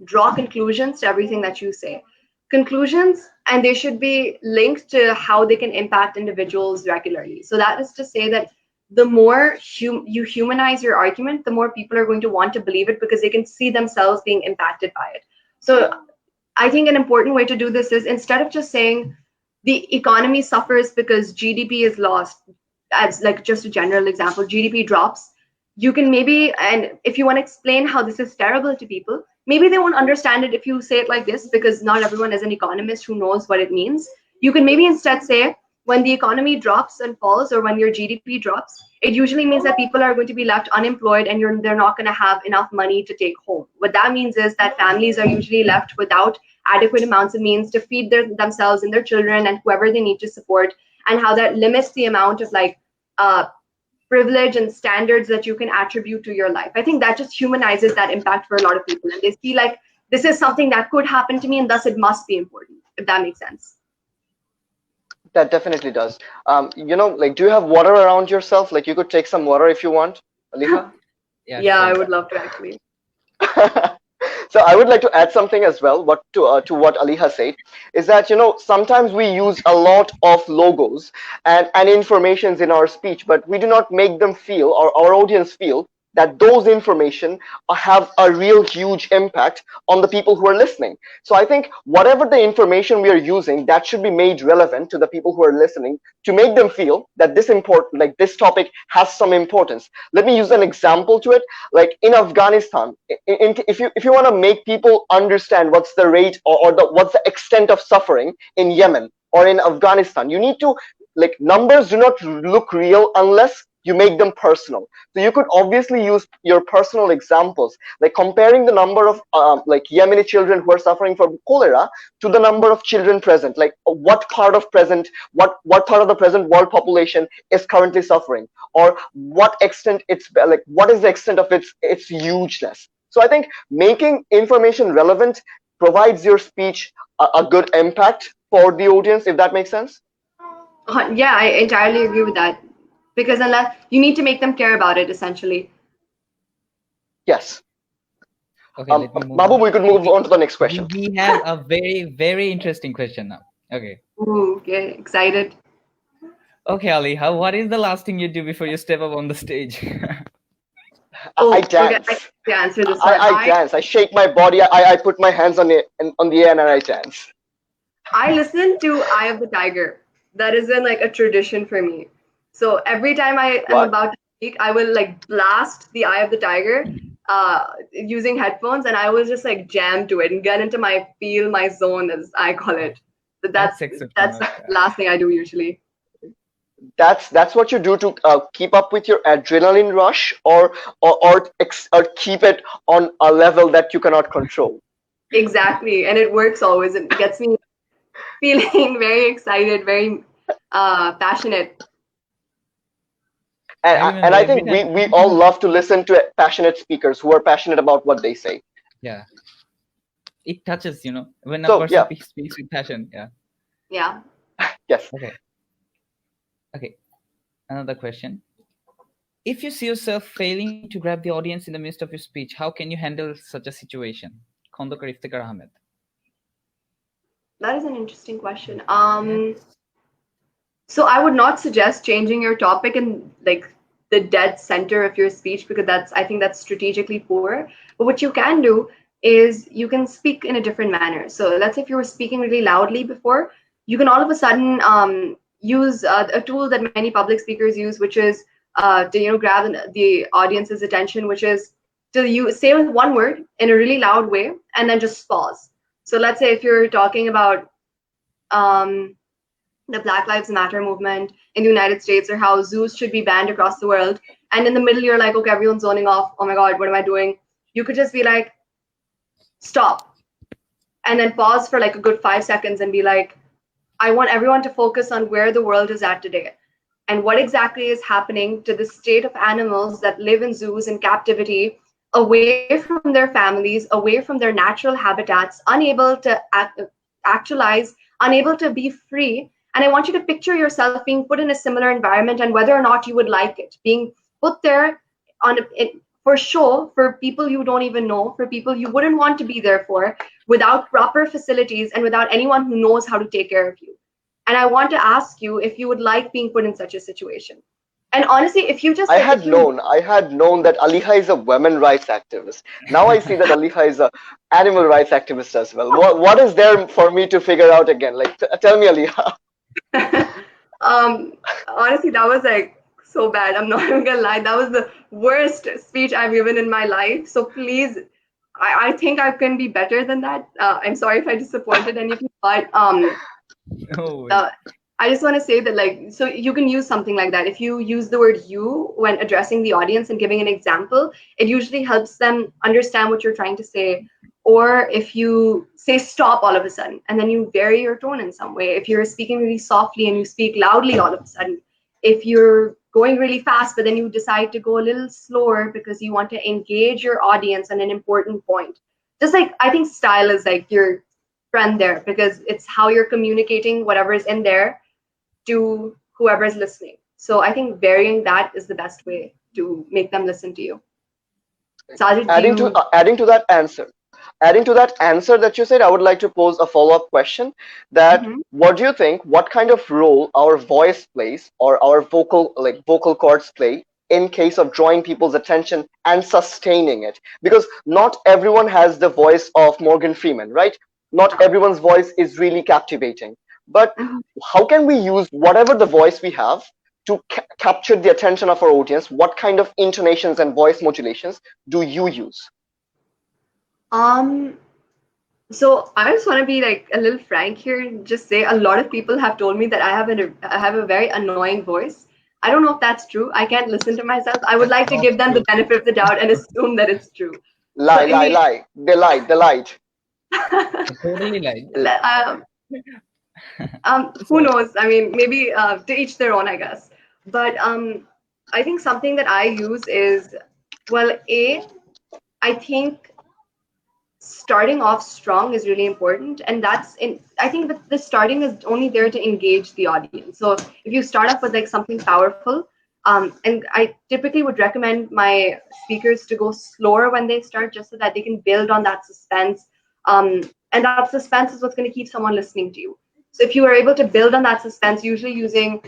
S3: draw conclusions to everything that you say. Conclusions, and they should be linked to how they can impact individuals regularly. So that is to say that the more you humanize your argument, the more people are going to want to believe it, because they can see themselves being impacted by it. So I think an important way to do this is, instead of just saying the economy suffers because GDP is lost, as like just a general example, GDP drops, you can maybe, and if you want to explain how this is terrible to people, maybe they won't understand it if you say it like this, because not everyone is an economist who knows what it means. You can maybe instead say, when the economy drops and falls, or when your GDP drops, it usually means that people are going to be left unemployed, and they're not going to have enough money to take home. What that means is that families are usually left without adequate amounts of means to feed themselves and their children and whoever they need to support, and how that limits the amount of like privilege and standards that you can attribute to your life. I think that just humanizes that impact for a lot of people, and they feel like this is something that could happen to me, and thus it must be important, if that makes sense.
S2: That definitely does. Like, do you have water around yourself? Like, you could take some water if you want, Aleha?
S3: Yeah, sure. I would love to actually.
S2: So I would like to add something as well. To what Aleha said is that sometimes we use a lot of logos and informations in our speech, but we do not make them feel, or our audience feel, that those information have a real huge impact on the people who are listening. So I think whatever the information we are using, that should be made relevant to the people who are listening, to make them feel that this topic has some importance. Let me use an example to it. Like in Afghanistan, if you want to make people understand what's the rate or what's the extent of suffering in Yemen or in Afghanistan, you need to, like, numbers do not look real unless you make them personal. So you could obviously use your personal examples, like comparing the number of Yemeni children who are suffering from cholera to the number of children present. Like what part of the present world population is currently suffering, or what extent what is the extent of its hugeness. So I think making information relevant provides your speech a good impact for the audience, if that makes sense.
S3: Yeah, I entirely agree with that. Because unless you need to make them care about it, essentially.
S2: Yes.
S1: Okay, let me move
S2: Mahbub,
S1: on.
S2: we could move on to the next question.
S1: We have a very, very interesting question now. Okay.
S3: Ooh, okay, excited.
S1: Okay, Aleha, what is the last thing you do before you step up on the stage?
S2: I dance.
S3: Okay, I can answer this one.
S2: I dance. I shake my body. I put my hands on the air and I dance.
S3: I listen to Eye of the Tiger. That is like a tradition for me. So every time I am about to speak, I will like blast the Eye of the Tiger using headphones, and I will just like jam to it and get into my zone, as I call it. So that's the last thing I do usually.
S2: That's what you do to keep up with your adrenaline rush, or keep it on a level that you cannot control.
S3: Exactly, and it works always. It gets me feeling very excited, very passionate.
S2: And I think we all love to listen to passionate speakers who are passionate about what they say.
S1: Yeah. It touches, when a person speaks with passion. Yeah.
S3: Yeah.
S2: Yes.
S1: Okay. Another question. If you see yourself failing to grab the audience in the midst of your speech, how can you handle such a situation? Khondokar Iftikhar Ahmed.
S3: That is an interesting question. So I would not suggest changing your topic in like the dead center of your speech, because I think that's strategically poor. But what you can do is you can speak in a different manner. So let's say if you were speaking really loudly before, you can all of a sudden use a tool that many public speakers use, which is to grab the audience's attention, which is to say one word in a really loud way and then just pause. So let's say if you're talking about the Black Lives Matter movement in the United States, or how zoos should be banned across the world, and in the middle you're like, okay, everyone's zoning off, oh my god, what am I doing? You could just be like, stop, and then pause for like a good 5 seconds and be like, I want everyone to focus on where the world is at today and what exactly is happening to the state of animals that live in zoos in captivity, away from their families, away from their natural habitats, unable to actualize, unable to be free. And I want you to picture yourself being put in a similar environment, and whether or not you would like it, being put there for show, for people you don't even know, for people you wouldn't want to be there for, without proper facilities and without anyone who knows how to take care of you. And I want to ask you if you would like being put in such a situation. And honestly, if you just...
S2: I had known that Aleha is a women rights activist. Now I see that Aleha is an animal rights activist as well. What is there for me to figure out again? Like, tell me, Aleha.
S3: Honestly, that was like so bad. I'm not even gonna lie. That was the worst speech I've given in my life. So please, I think I can be better than that. I'm sorry if I disappointed any of you, but I just want to say that, like, so you can use something like that. If you use the word you when addressing the audience and giving an example, it usually helps them understand what you're trying to say. Or if you say stop all of a sudden, and then you vary your tone in some way. If you're speaking really softly and you speak loudly all of a sudden. If you're going really fast, but then you decide to go a little slower because you want to engage your audience on an important point. Just like, I think style is like your friend there, because it's how you're communicating whatever is in there to whoever is listening. So I think varying that is the best way to make them listen to you. Sajid,
S2: adding to that answer that you said, I would like to pose a follow-up question that what do you think, what kind of role our voice plays, or our vocal cords play in case of drawing people's attention and sustaining it? Because not everyone has the voice of Morgan Freeman, right? Not everyone's voice is really captivating. But how can we use whatever the voice we have to capture the attention of our audience? What kind of intonations and voice modulations do you use?
S3: So I just want to be like a little frank here and just say a lot of people have told me that I have a very annoying voice. I don't know if that's true. I can't listen to myself. I would like to give them the benefit of the doubt and assume that it's true.
S2: Lie. They lied.
S1: Totally lied.
S3: Who knows? I mean, maybe to each their own, I guess. But I think something that I use is, well, I think starting off strong is really important, and I think that the starting is only there to engage the audience. So if you start off with like something powerful, and I typically would recommend my speakers to go slower when they start, just so that they can build on that suspense, and that suspense is what's going to keep someone listening to you. So if you are able to build on that suspense, usually using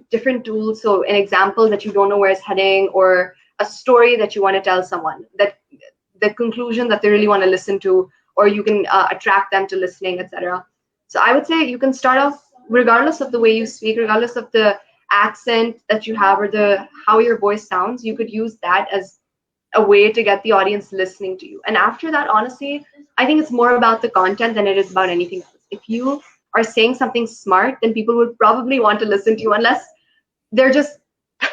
S3: different tools, so an example that you don't know where it's heading, or a story that you want to tell someone, that the conclusion that they really want to listen to, or you can attract them to listening, etc. So I would say you can start off, regardless of the way you speak, regardless of the accent that you have or how your voice sounds, you could use that as a way to get the audience listening to you. And after that, honestly, I think it's more about the content than it is about anything else. If you are saying something smart, then people would probably want to listen to you, unless they're just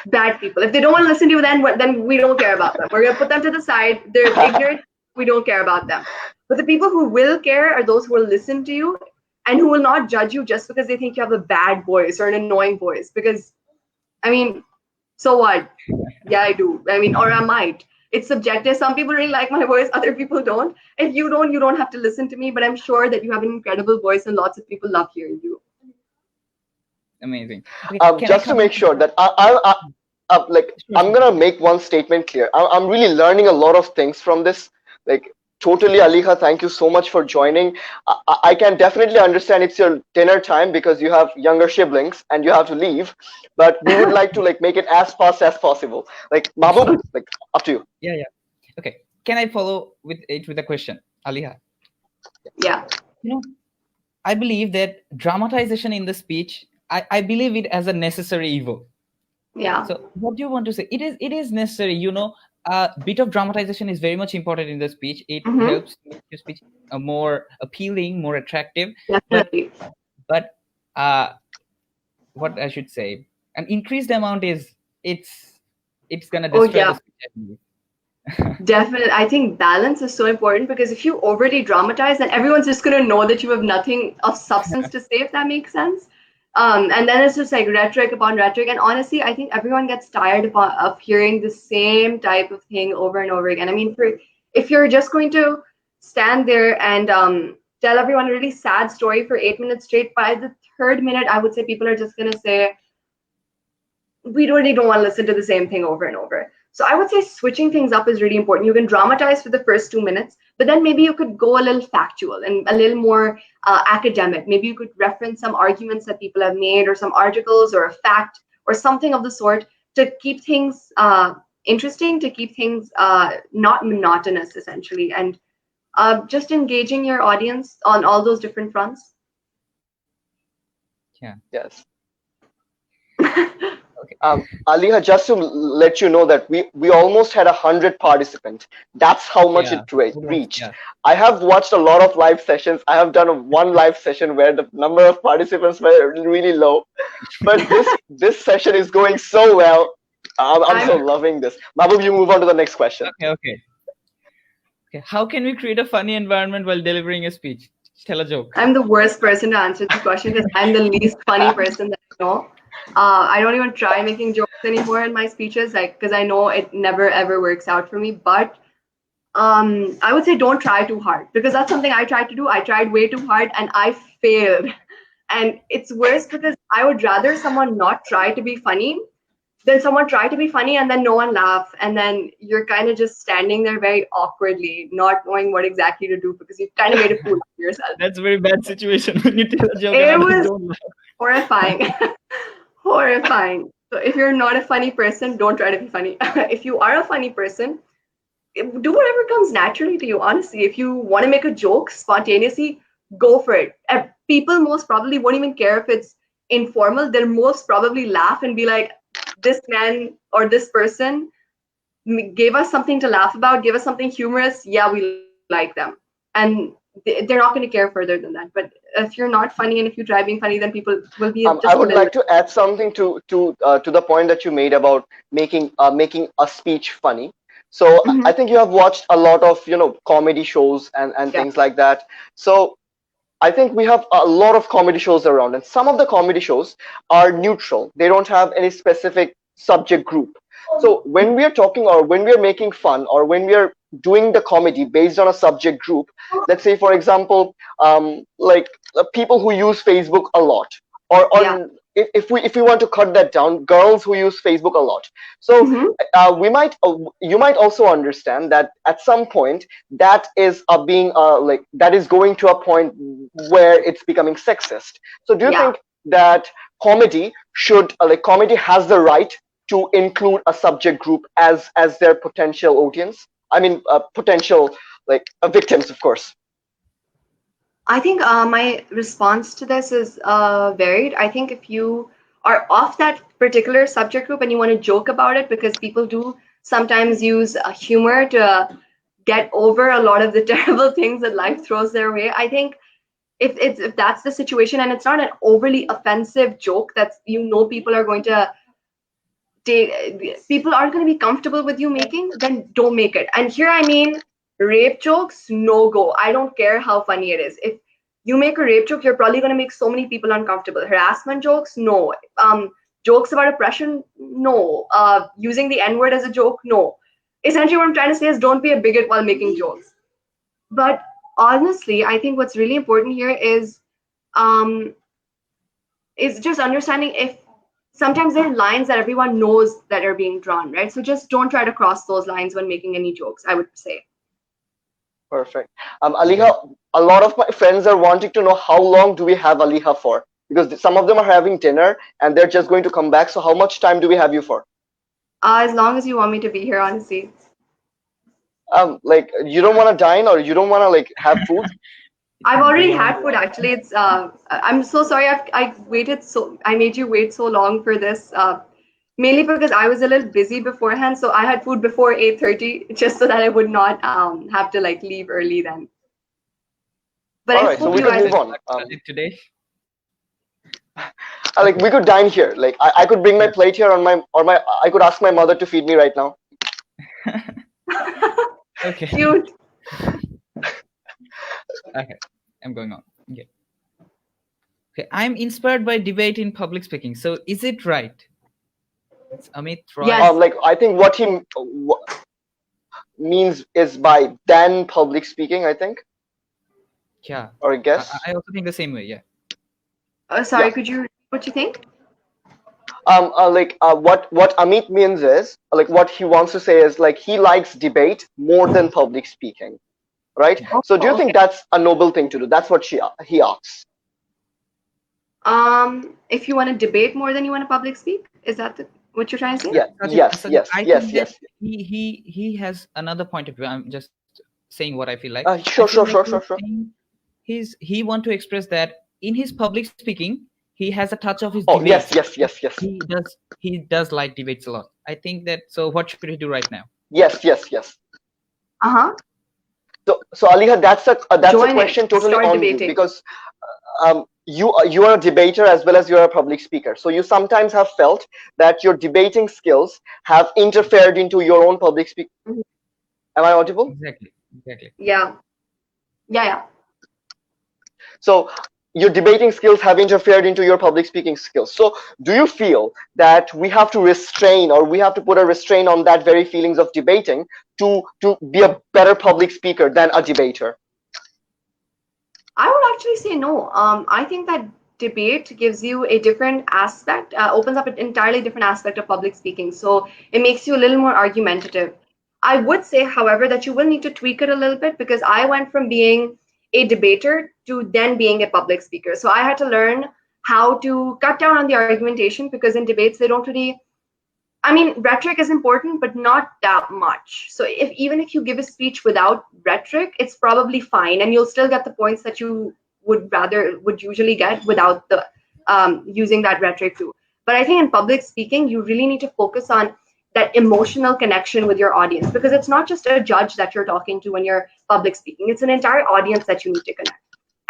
S3: bad people. If they don't want to listen to you, then we don't care about them. We're going to put them to the side. They're ignorant. We don't care about them. But the people who will care are those who will listen to you and who will not judge you just because they think you have a bad voice or an annoying voice. Because, I mean, so what? Yeah, I do. I mean, or I might. It's subjective. Some people really like my voice. Other people don't. If you don't have to listen to me. But I'm sure that you have an incredible voice and lots of people love hearing you.
S1: Amazing. Okay,
S2: just to make sure that I'm gonna make one statement clear. I'm really learning a lot of things from this. Like, totally, Aleha, thank you so much for joining. I can definitely understand it's your dinner time because you have younger siblings and you have to leave. But we would like to make it as fast as possible. Like, Mahbub, up to you.
S1: Yeah. Okay. Can I follow with a question, Aleha?
S3: Yeah.
S1: I believe that dramatization in the speech, I believe it as a necessary evil.
S3: Yeah.
S1: So what do you want to say? It is necessary. A bit of dramatization is very much important in the speech. It helps make your speech more appealing, more attractive.
S3: Definitely.
S1: But what I should say, an increased amount it's gonna destroy the speech.
S3: Definitely. I think balance is so important, because if you overly dramatize, then everyone's just going to know that you have nothing of substance to say, if that makes sense. And then it's just like rhetoric upon rhetoric. And honestly, I think everyone gets tired of hearing the same type of thing over and over again. I mean, if you're just going to stand there and tell everyone a really sad story for 8 minutes straight, by the third minute, I would say people are just going to say, we really don't want to listen to the same thing over and over. So I would say switching things up is really important. You can dramatize for the first 2 minutes, but then maybe you could go a little factual and a little more academic. Maybe you could reference some arguments that people have made, or some articles, or a fact, or something of the sort, to keep things interesting, to keep things not monotonous, essentially, and just engaging your audience on all those different fronts.
S1: Yeah.
S2: Yes. Aleha, just to let you know that we almost had 100 participants. That's how much it reached. Yeah. I have watched a lot of live sessions. I have done one live session where the number of participants were really low, but this session is going so well. I'm so loving this. Mahbub, you move on to the next question.
S1: Okay. How can we create a funny environment while delivering a speech? Tell a joke.
S3: I'm the worst person to answer this question, because I'm the least funny person that I know. I don't even try making jokes anymore in my speeches, because I know it never ever works out for me. But I would say don't try too hard, because that's something I tried to do. I tried way too hard and I failed. And it's worse, because I would rather someone not try to be funny than someone try to be funny and then no one laugh, and then you're kind of just standing there very awkwardly, not knowing what exactly to do, because you've kind of made a fool of yourself.
S1: That's a very bad situation when you tell a joke.
S3: It was horrifying. Horrifying. So if you're not a funny person, don't try to be funny. If you are a funny person, do whatever comes naturally to you. Honestly, if you want to make a joke spontaneously, go for it. And people most probably won't even care if it's informal. They'll most probably laugh and be like, this man or this person gave us something to laugh about, gave us something humorous. Yeah, we like them. And they're not going to care further than that. But if you're not funny and if you try being funny, then people will be just
S2: I would like to add something to the point that you made about making a speech funny. So I think you have watched a lot of comedy shows and things like that. So I think we have a lot of comedy shows around, and some of the comedy shows are neutral. They don't have any specific subject group. So when we are talking or when we are making fun or when we are doing the comedy based on a subject group, let's say for example, like people who use Facebook a lot, or on if we want to cut that down, girls who use Facebook a lot. So you might also understand that at some point that is being like that is going to a point where it's becoming sexist. So do you think that comedy should comedy has the right to include a subject group as their potential audience? I mean, potential victims, of course.
S3: I think my response to this is varied. I think if you are off that particular subject group and you want to joke about it, because people do sometimes use humor to get over a lot of the terrible things that life throws their way. I think if that's the situation and it's not an overly offensive joke that people are going to people aren't going to be comfortable with you making, then don't make it. And here I mean rape jokes, no go. I don't care how funny it is. If you make a rape joke, you're probably going to make so many people uncomfortable. Harassment jokes, no. Jokes about oppression, no. Using the N-word as a joke, no. Essentially what I'm trying to say is don't be a bigot while making jokes. But honestly, I think what's really important here is just understanding if sometimes there are lines that everyone knows that are being drawn, right? So just don't try to cross those lines when making any jokes, I would say.
S2: Perfect. Aleha, a lot of my friends are wanting to know how long do we have Aleha for? Because some of them are having dinner and they're just going to come back. So how much time do we have you for?
S3: As long as you want me to be here, honestly.
S2: Like you don't want to dine or you don't want to have food?
S3: I've already had food actually. It's I'm so sorry I made you wait so long for this. Mainly because I was a little busy beforehand, so I had food before 8:30 just so that I would not have to leave early then. But
S2: all right, so we could move on.
S1: Today.
S2: We could dine here. I could bring my plate here I could ask my mother to feed me right now.
S1: Okay.
S3: Cute.
S1: Okay, I'm going on. Okay. Okay, I'm inspired by debate in public speaking. So is it right? It's Amit, right?
S3: Yes.
S2: I think what he means is by then public speaking, I think.
S1: Yeah.
S2: Or I guess.
S1: I also think the same way, yeah.
S3: Sorry, could you repeat what you think?
S2: What Amit means is what he wants to say is he likes debate more than public speaking, right? So do you think that's a noble thing to do? That's what he asks.
S3: If you want to debate more than you want to public speak, is that what you're trying to say?
S2: Yeah. Yes.
S1: He has another point of view. I'm just saying what I feel like.
S2: Sure.
S1: He want to express that in his public speaking, he has a touch of his
S2: debate. Yes.
S1: He does like debates a lot. I think that. So what should he do right now?
S2: Yes.
S3: Uh-huh.
S2: So Aleha, that's a question totally on
S3: debating.
S2: You because you are a debater as well as you're a public speaker. So you sometimes have felt that your debating skills have interfered into your own public speaking.
S3: Mm-hmm.
S2: Am I audible?
S1: Exactly.
S3: Yeah.
S2: So your debating skills have interfered into your public speaking skills. So do you feel that we have to restrain or we have to put a restraint on that very feelings of debating to be a better public speaker than a debater?
S3: I would actually say no. I think that debate gives you a different aspect, opens up an entirely different aspect of public speaking. So it makes you a little more argumentative. I would say, however, that you will need to tweak it a little bit because I went from being a debater to then being a public speaker. So I had to learn how to cut down on the argumentation, because in debates they don't really, I mean, rhetoric is important, but not that much. So even if you give a speech without rhetoric, it's probably fine, and you'll still get the points that you would usually get without the using that rhetoric too. But I think in public speaking, you really need to focus on that emotional connection with your audience, because it's not just a judge that you're talking to when you're public speaking. It's an entire audience that you need to connect.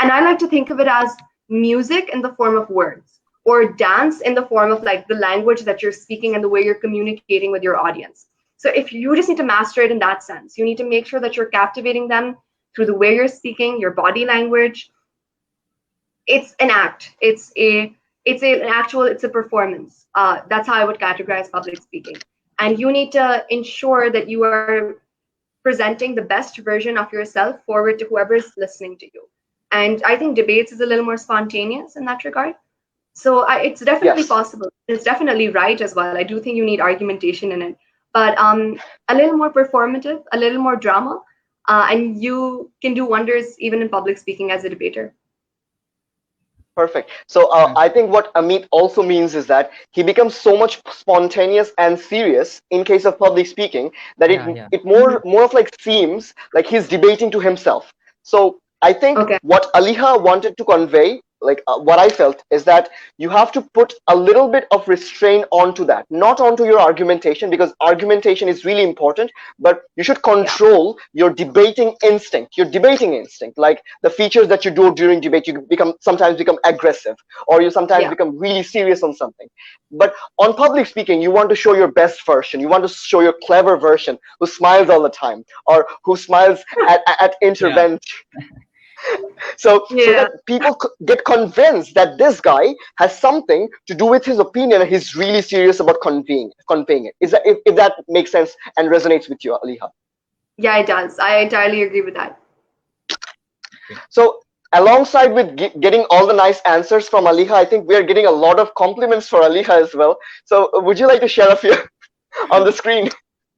S3: And I like to think of it as music in the form of words, or dance in the form of like the language that you're speaking and the way you're communicating with your audience. So if you just need to master it in that sense, you need to make sure that you're captivating them through the way you're speaking, your body language. It's an act. It's a performance. That's how I would categorize public speaking. And you need to ensure that you are presenting the best version of yourself forward to whoever is listening to you. And I think debates is a little more spontaneous in that regard. So it's definitely possible. It's definitely right as well. I do think you need argumentation in it, but a little more performative, a little more drama, and you can do wonders even in public speaking as a debater.
S2: Perfect. So I think what Amit also means is that he becomes so much spontaneous and serious in case of public speaking that it more of like seems like he's debating to himself. So I think what Aleha wanted to convey, like what I felt, is that you have to put a little bit of restraint onto that, not onto your argumentation, because argumentation is really important, but you should control your debating instinct, like the features that you do during debate. You sometimes become aggressive, or you sometimes become really serious on something. But on public speaking, you want to show your best version. You want to show your clever version who smiles all the time, or who smiles at intervention. So that people get convinced that this guy has something to do with his opinion, and he's really serious about conveying it. Is that if that makes sense and resonates with you, Aleha? Yeah,
S3: it does. I entirely agree with that.
S2: So alongside with getting all the nice answers from Aleha, I think we are getting a lot of compliments for Aleha as well. So would you like to share a few on the screen?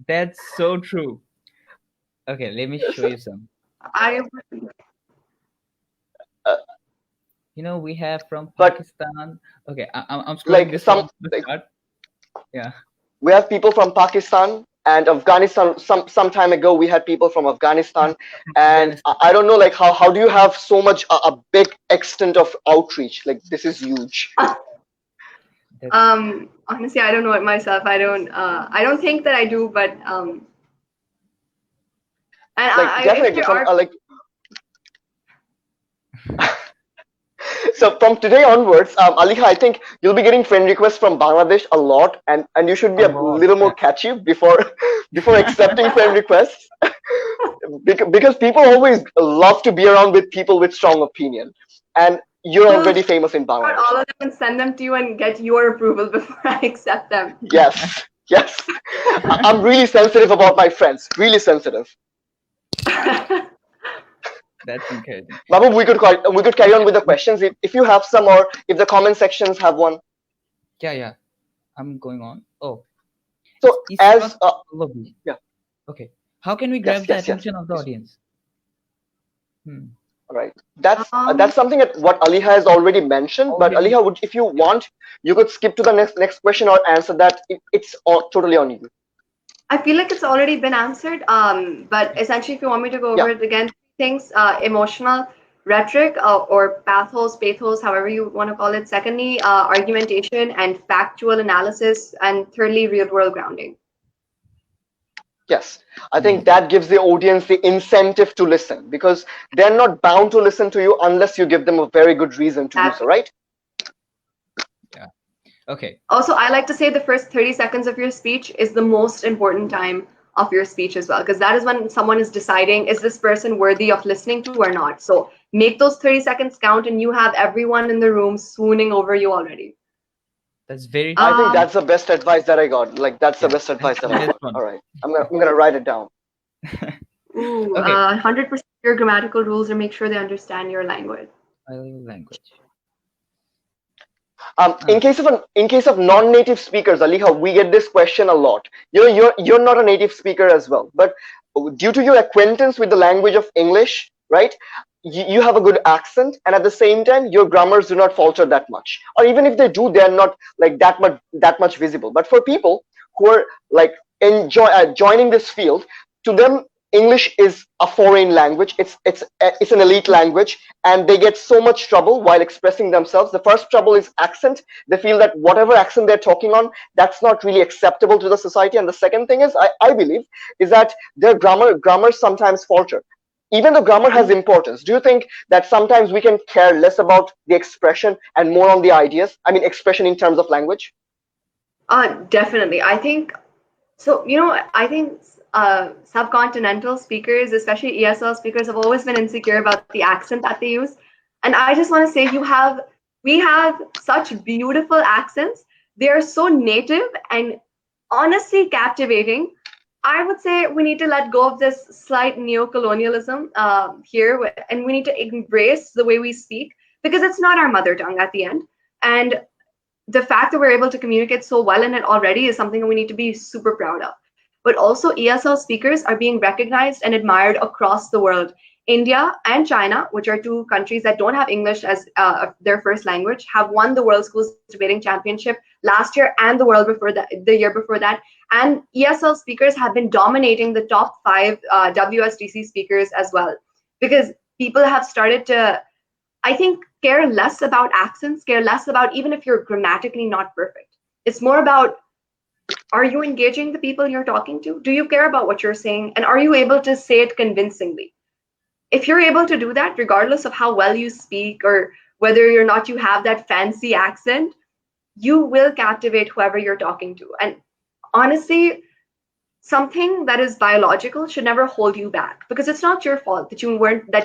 S1: That's so true. Okay, let me show you some. We have from Pakistan. Okay, I'm scrolling this from the start. Yeah.
S2: We have people from Pakistan and Afghanistan. Some time ago, we had people from Afghanistan, and I don't know, like how do you have so much a big extent of outreach? Like this is huge.
S3: Honestly, I don't know it myself. I don't think that I do, but
S2: definitely So from today onwards, Aleha, I think you'll be getting friend requests from Bangladesh a lot, and you should be a little more catchy before accepting friend requests, because people always love to be around with people with strong opinion, and you're already famous in Bangladesh.
S3: All of them and send them to you and get your approval before I accept them.
S2: Yes. I'm really sensitive about my friends. Really sensitive.
S1: That's encouraging.
S2: Babu, we could carry on with the questions if you have some, or if the comment sections have one.
S1: Yeah. I'm going on. Oh.
S2: So
S1: Okay. How can we grab the attention of the audience?
S2: All right. That's something that what Aleha has already mentioned. But Aleha, if you want, you could skip to the next question or answer that. It's totally on you.
S3: I feel like it's already been answered. But essentially, if you want me to go over it again. Things, emotional rhetoric, or pathos, however you want to call it. Secondly, argumentation and factual analysis, and thirdly, real world grounding.
S2: Yes, I think that gives the audience the incentive to listen, because they're not bound to listen to you unless you give them a very good reason to do so, right?
S1: Yeah. Okay.
S3: Also, I like to say the first 30 seconds of your speech is the most important time of your speech as well, because that is when someone is deciding, is this person worthy of listening to or not? So make those 30 seconds count, and you have everyone in the room swooning over you already.
S1: That's very
S2: I think that's the best advice that I got. Like that's the best advice that I got. All right, I'm gonna write it down.
S3: 100% your grammatical rules, or make sure they understand your language.
S2: In case of non-native speakers, Aleha, we get this question a lot. You're not a native speaker as well, but due to your acquaintance with the language of English, right? you have a good accent, and at the same time your grammars do not falter that much, or even if they do, they are not like that much visible. But for people who are like joining this field, to them English is a foreign language. It's an elite language, and they get so much trouble while expressing themselves. The first trouble is accent. They feel that whatever accent they're talking on, that's not really acceptable to the society. And the second thing is, I believe, is that their grammar sometimes falter. Even though grammar has importance, do you think that sometimes we can care less about the expression and more on the ideas? I mean, expression in terms of language?
S3: Definitely. I think so. I think subcontinental speakers, especially ESL speakers, have always been insecure about the accent that they use. And I just want to say, we have such beautiful accents. They are so native and honestly captivating. I would say we need to let go of this slight neo-colonialism here, and we need to embrace the way we speak, because it's not our mother tongue at the end. And the fact that we're able to communicate so well in it already is something that we need to be super proud of. But also, ESL speakers are being recognized and admired across the world. India and China, which are two countries that don't have English as their first language, have won the World Schools Debating Championship last year and the year before that. And ESL speakers have been dominating the top 5 WSDC speakers as well, because people have started to, I think, care less about accents, care less about even if you're grammatically not perfect. It's more about, are you engaging the people you're talking to? Do you care about what you're saying? And are you able to say it convincingly? If you're able to do that, regardless of how well you speak or whether or not you have that fancy accent, you will captivate whoever you're talking to. And honestly, something that is biological should never hold you back, because it's not your fault that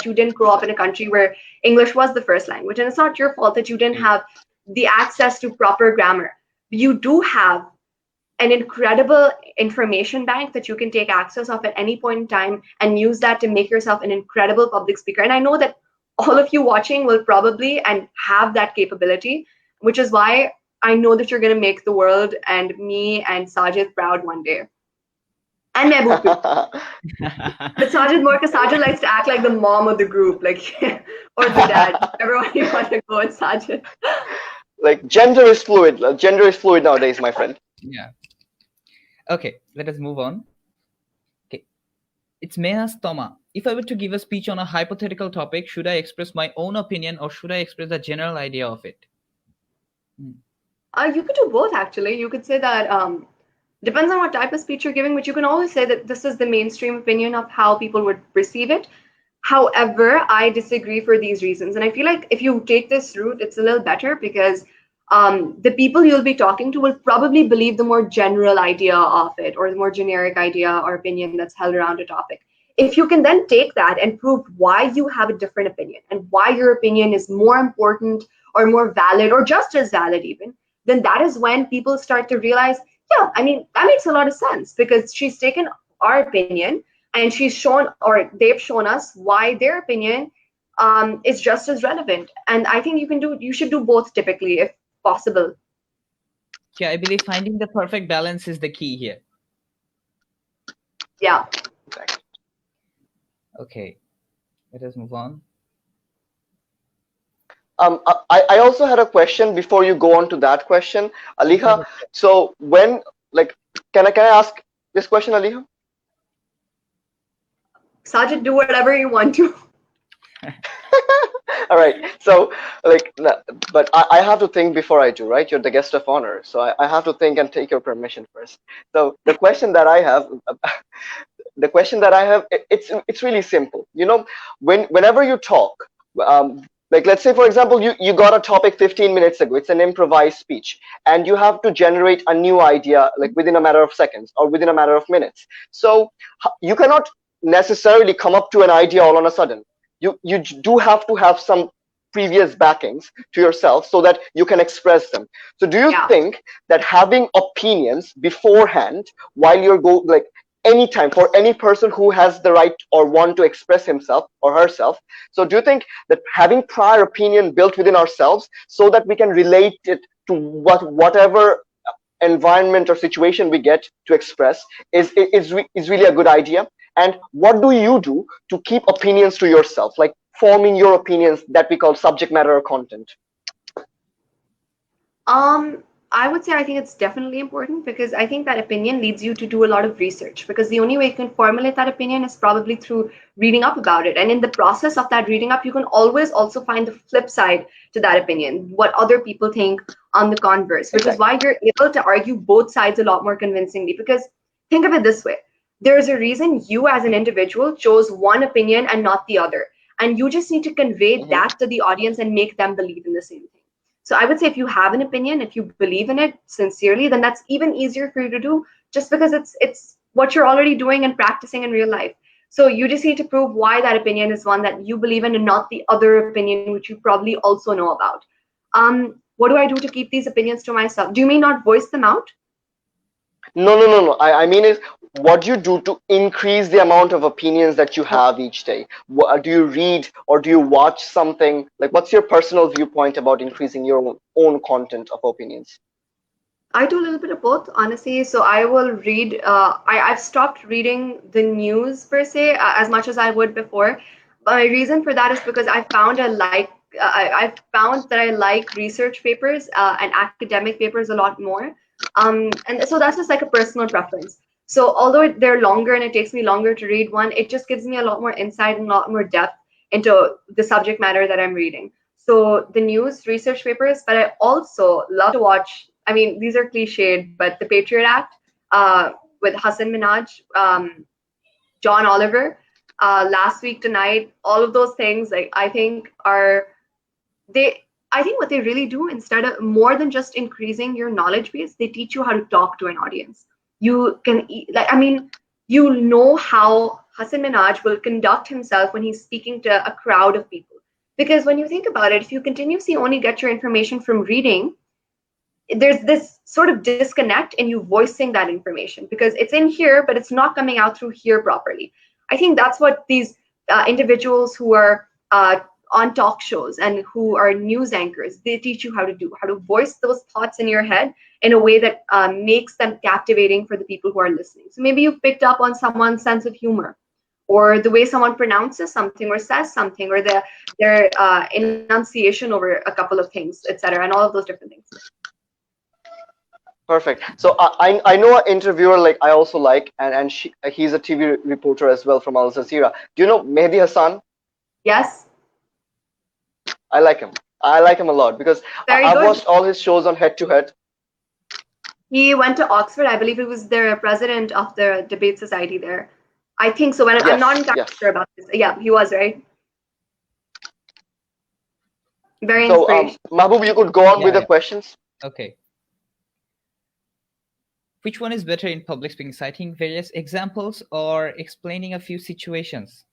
S3: you didn't grow up in a country where English was the first language, and it's not your fault that you didn't have the access to proper grammar. You do have an incredible information bank that you can take access of at any point in time and use that to make yourself an incredible public speaker. And I know that all of you watching will probably and have that capability, which is why I know that you're going to make the world and me and Sajid proud one day. And Mehboob too. But Sajid more, because Sajid likes to act like the mom of the group, like, or the dad. Everyone you want to go with Sajid.
S2: Like, gender is fluid. Gender is fluid nowadays, my friend.
S1: Yeah. Okay, let us move on. Okay, it's Meha's Toma. If I were to give a speech on a hypothetical topic, should I express my own opinion or should I express the general idea of it?
S3: You could do both, actually. You could say that depends on what type of speech you're giving, but you can always say that this is the mainstream opinion of how people would perceive it. However, I disagree for these reasons. And I feel like if you take this route, it's a little better, because the people you'll be talking to will probably believe the more general idea of it, or the more generic idea or opinion that's held around a topic. If you can then take that and prove why you have a different opinion and why your opinion is more important or more valid or just as valid even, then that is when people start to realize, yeah, I mean, that makes a lot of sense, because she's taken our opinion and she's shown, or they've shown us why their opinion is just as relevant. And I think you should do both typically, if possible.
S1: Yeah, I believe finding the perfect balance is the key here.
S3: Yeah.
S1: Okay, let us move on.
S2: I also had a question before you go on to that question, Aleha. So when, like, can I ask this question, Aleha?
S3: Sajid, do whatever you want to.
S2: All right. So, like, but I have to think before I do, right? You're the guest of honor, so I have to think and take your permission first. So the question that I have, it's really simple. You know, whenever you talk, like, let's say, for example, you got a topic 15 minutes ago. It's an improvised speech, and you have to generate a new idea, like, within a matter of seconds or within a matter of minutes. So you cannot necessarily come up to an idea all on a sudden. You do have to have some previous backings to yourself so that you can express them. So do you think that having opinions beforehand, while you're like, anytime, for any person who has the right or want to express himself or herself, so do you think that having prior opinion built within ourselves so that we can relate it to whatever environment or situation we get to express is really a good idea? And what do you do to keep opinions to yourself? Like, forming your opinions that we call subject matter or content?
S3: I would say I think it's definitely important because I think that opinion leads you to do a lot of research because the only way you can formulate that opinion is probably through reading up about it. And in the process of that reading up, you can always also find the flip side to that opinion, what other people think on the converse, which is why you're able to argue both sides a lot more convincingly. Because think of it this way, there's a reason you as an individual chose one opinion and not the other. And you just need to convey that to the audience and make them believe in the same thing. So I would say if you have an opinion, if you believe in it sincerely, then that's even easier for you to do just because it's what you're already doing and practicing in real life. So you just need to prove why that opinion is one that you believe in and not the other opinion, which you probably also know about. What do I do to keep these opinions to myself? Do you mean not voice them out?
S2: No. I mean is what do you do to increase the amount of opinions that you have each day? Do you read or do you watch something? Like, what's your personal viewpoint about increasing your own content of opinions?
S3: I do a little bit of both, honestly. So I will read. I've stopped reading the news per se as much as I would before. My reason for that is because I found I found that I like research papers and academic papers a lot more. And so that's just like a personal preference. So although they're longer and it takes me longer to read one, it just gives me a lot more insight and a lot more depth into the subject matter that I'm reading. So the news, research papers, but I also love to watch. I mean, these are cliched, but the Patriot Act with Hassan Minhaj, John Oliver, Last Week Tonight, all of those things, like I think I think what they really do, instead of more than just increasing your knowledge base, they teach you how to talk to an audience. You can, you know how Hassan Minhaj will conduct himself when he's speaking to a crowd of people. Because when you think about it, if you continuously only get your information from reading, there's this sort of disconnect in you voicing that information because it's in here, but it's not coming out through here properly. I think that's what these individuals who are on talk shows and who are news anchors, they teach you how to voice those thoughts in your head in a way that makes them captivating for the people who are listening. So maybe you've picked up on someone's sense of humor, or the way someone pronounces something or says something, or their enunciation over a couple of things, etc., and all of those different things.
S2: Perfect. So I know an interviewer like I also like, and he's a TV reporter as well from Al Jazeera. Do you know Mehdi Hassan?
S3: Yes.
S2: I like him. I like him a lot because I've watched all his shows on Head to Head.
S3: He went to Oxford. I believe he was the president of the debate society there. I think so. I'm not entirely sure about this. Yeah, he was, right? Very inspirational.
S2: So, Mahbub, you could go on with the questions.
S1: Okay. Which one is better in public speaking, citing various examples or explaining a few situations?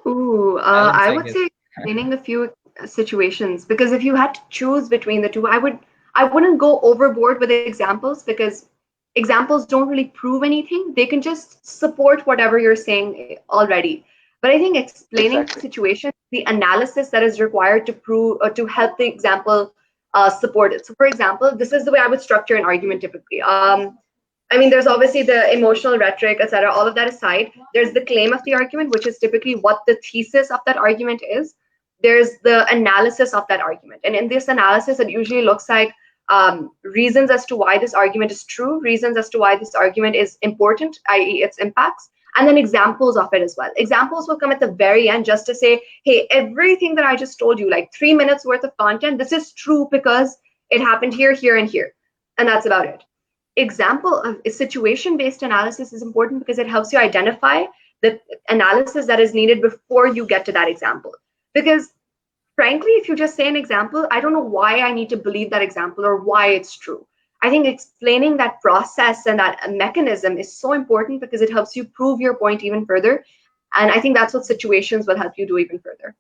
S3: Ooh, I would say explaining a few situations, because if you had to choose between the two, I wouldn't go overboard with examples because examples don't really prove anything. They can just support whatever you're saying already. But I think explaining situations, the analysis that is required to prove or to help the example support it. So for example, this is the way I would structure an argument typically. I mean, there's obviously the emotional rhetoric, etc. All of that aside, there's the claim of the argument, which is typically what the thesis of that argument is. There's the analysis of that argument. And in this analysis, it usually looks like reasons as to why this argument is true, reasons as to why this argument is important, i.e. its impacts, and then examples of it as well. Examples will come at the very end just to say, hey, everything that I just told you, like 3 minutes worth of content, this is true because it happened here, here, and here. And that's about it. Example of situation-based analysis is important because it helps you identify the analysis that is needed before you get to that example. Because frankly, if you just say an example, I don't know why I need to believe that example or why it's true. I think explaining that process and that mechanism is so important because it helps you prove your point even further. And I think that's what situations will help you do even further.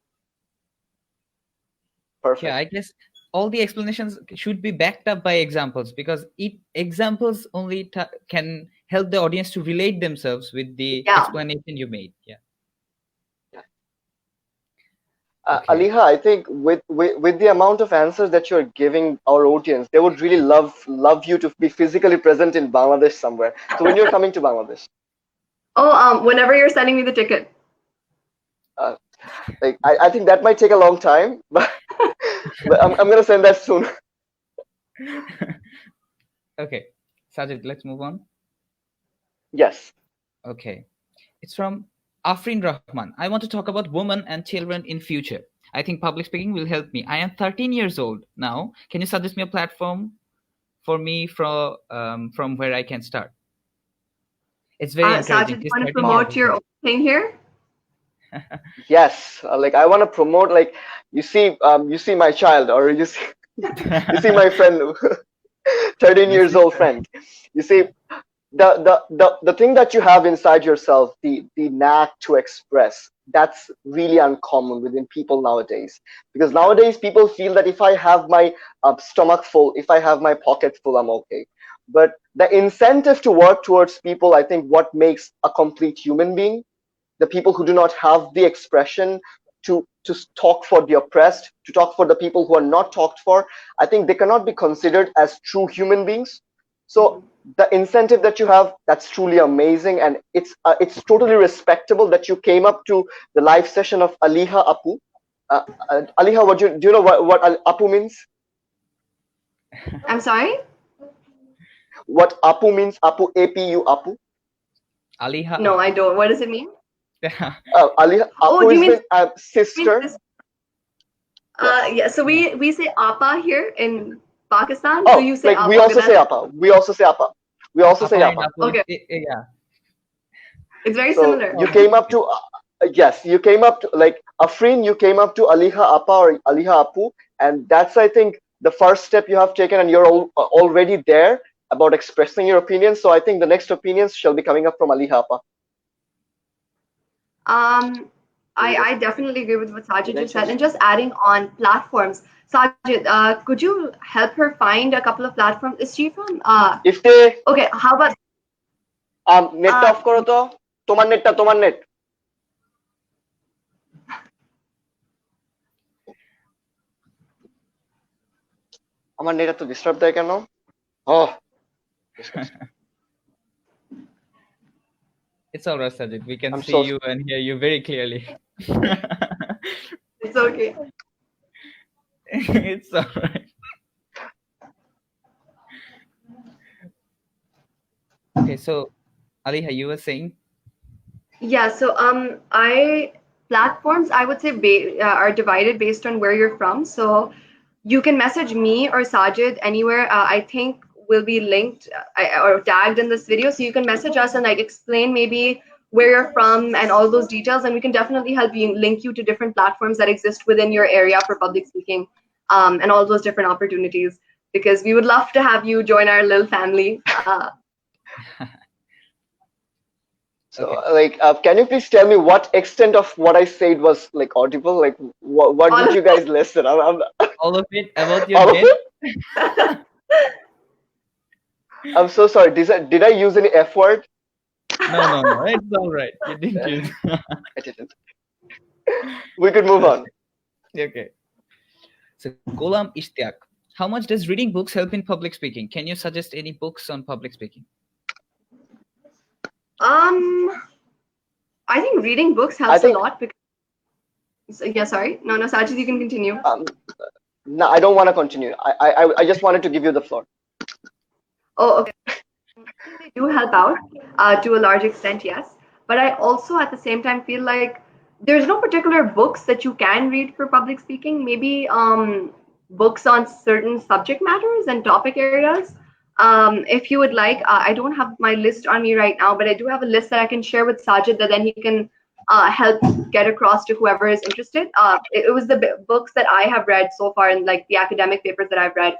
S2: Perfect.
S1: Yeah, I guess all the explanations should be backed up by examples because examples only can help the audience to relate themselves with the explanation you made. Yeah.
S2: Okay. Aleha, I think with the amount of answers that you're giving our audience, they would really love you to be physically present in Bangladesh somewhere. So when you're coming to Bangladesh?
S3: Oh, whenever you're sending me the ticket.
S2: Uh, like I think that might take a long time, but I'm gonna send that soon.
S1: Okay, Sajid, let's move on.
S2: Yes.
S1: Okay, it's from Afrin Rahman. I want to talk about women and children in future. I think public speaking will help me. I am 13 years old now. Can you suggest me a platform for me from where I can start? It's very encouraging.
S3: Sajid, you
S1: She's
S3: want to
S1: 13 years
S3: promote your
S1: old.
S3: own thing here?
S2: Yes. Like I want to promote. Like you see my child, or you see my friend, 13
S1: You
S2: years
S1: see,
S2: old friend. You see, the thing that you have inside yourself, the knack to express, that's really uncommon within people nowadays, because nowadays people feel that if I have my stomach full, if I have my pocket full, I'm okay. But the incentive to work towards people, I think what makes a complete human being, the people who do not have the expression to talk for the oppressed, to talk for the people who are not talked for, I think they cannot be considered as true human beings. So the incentive that you have, that's truly amazing, and it's totally respectable that you came up to the live session of Aleha Apu. Aleha, do you know what Apu means?
S3: I'm sorry?
S2: What Apu means? Apu, APU, Apu.
S1: Aliha.
S3: No, I don't. What does it mean?
S2: Aleha
S3: Oh,
S2: Apu
S3: do you
S2: is
S3: mean
S2: sister.
S3: this?
S2: Yes.
S3: Yeah, so we say apa here in Pakistan, so
S2: Oh,
S3: you say
S2: like we
S3: apa. Okay,
S2: also say Appa. We also say Appa. We also say
S1: Apa and
S2: Appa.
S1: Apu.
S3: okay.
S1: Yeah.
S3: It's very
S2: So
S3: similar.
S2: you came up to yes, you came up to like Afrin. You came up to Aleha Appa or Aleha Apu, and that's I think the first step you have taken, and you're already there about expressing your opinions. So I think the next opinions shall be coming up from Aleha Appa.
S3: I definitely agree with what Sajid just said, and just adding on platforms. Sajid, could you help her find a couple of platforms? Is she from?
S2: If they
S3: Okay, how about
S2: net off koro to, tomar net. আমার net এত disturb দেয় কেন? Oh,
S1: It's all right, Sajid. We can
S2: I'm
S1: see
S2: so
S1: you and hear you very clearly.
S3: it's okay.
S1: It's all right. Okay, so Aliha, you were saying?
S3: Yeah, so I platforms I would say are divided based on where you're from. So you can message me or Sajid anywhere. I think will be linked or tagged in this video, so you can message us and like explain maybe where you're from and all those details, and we can definitely help you link you to different platforms that exist within your area for public speaking, and all those different opportunities. Because we would love to have you join our little family.
S2: So,
S1: Okay.
S2: like, can you please tell me what extent of what I said was like audible? Like, what
S3: All
S2: did
S3: of
S2: you guys listen?
S1: All of it about your
S2: All of
S1: net?
S2: it? I'm so sorry. Did I use any F word?
S1: No. It's all right. You didn't use.
S2: I didn't. We could move on.
S1: Okay. So, Golam Ishtiaq, how much does reading books help in public speaking? Can you suggest any books on public speaking?
S3: I think reading books helps a lot because. Yeah, sorry. No, Sajid, you can continue.
S2: No, I don't want to continue. I just wanted to give you the floor.
S3: Oh, okay. They do help out to a large extent, yes. But I also at the same time feel like there's no particular books that you can read for public speaking. Maybe books on certain subject matters and topic areas. If you would like, I don't have my list on me right now, but I do have a list that I can share with Sajid that then he can help get across to whoever is interested. It was the books that I have read so far and like the academic papers that I've read.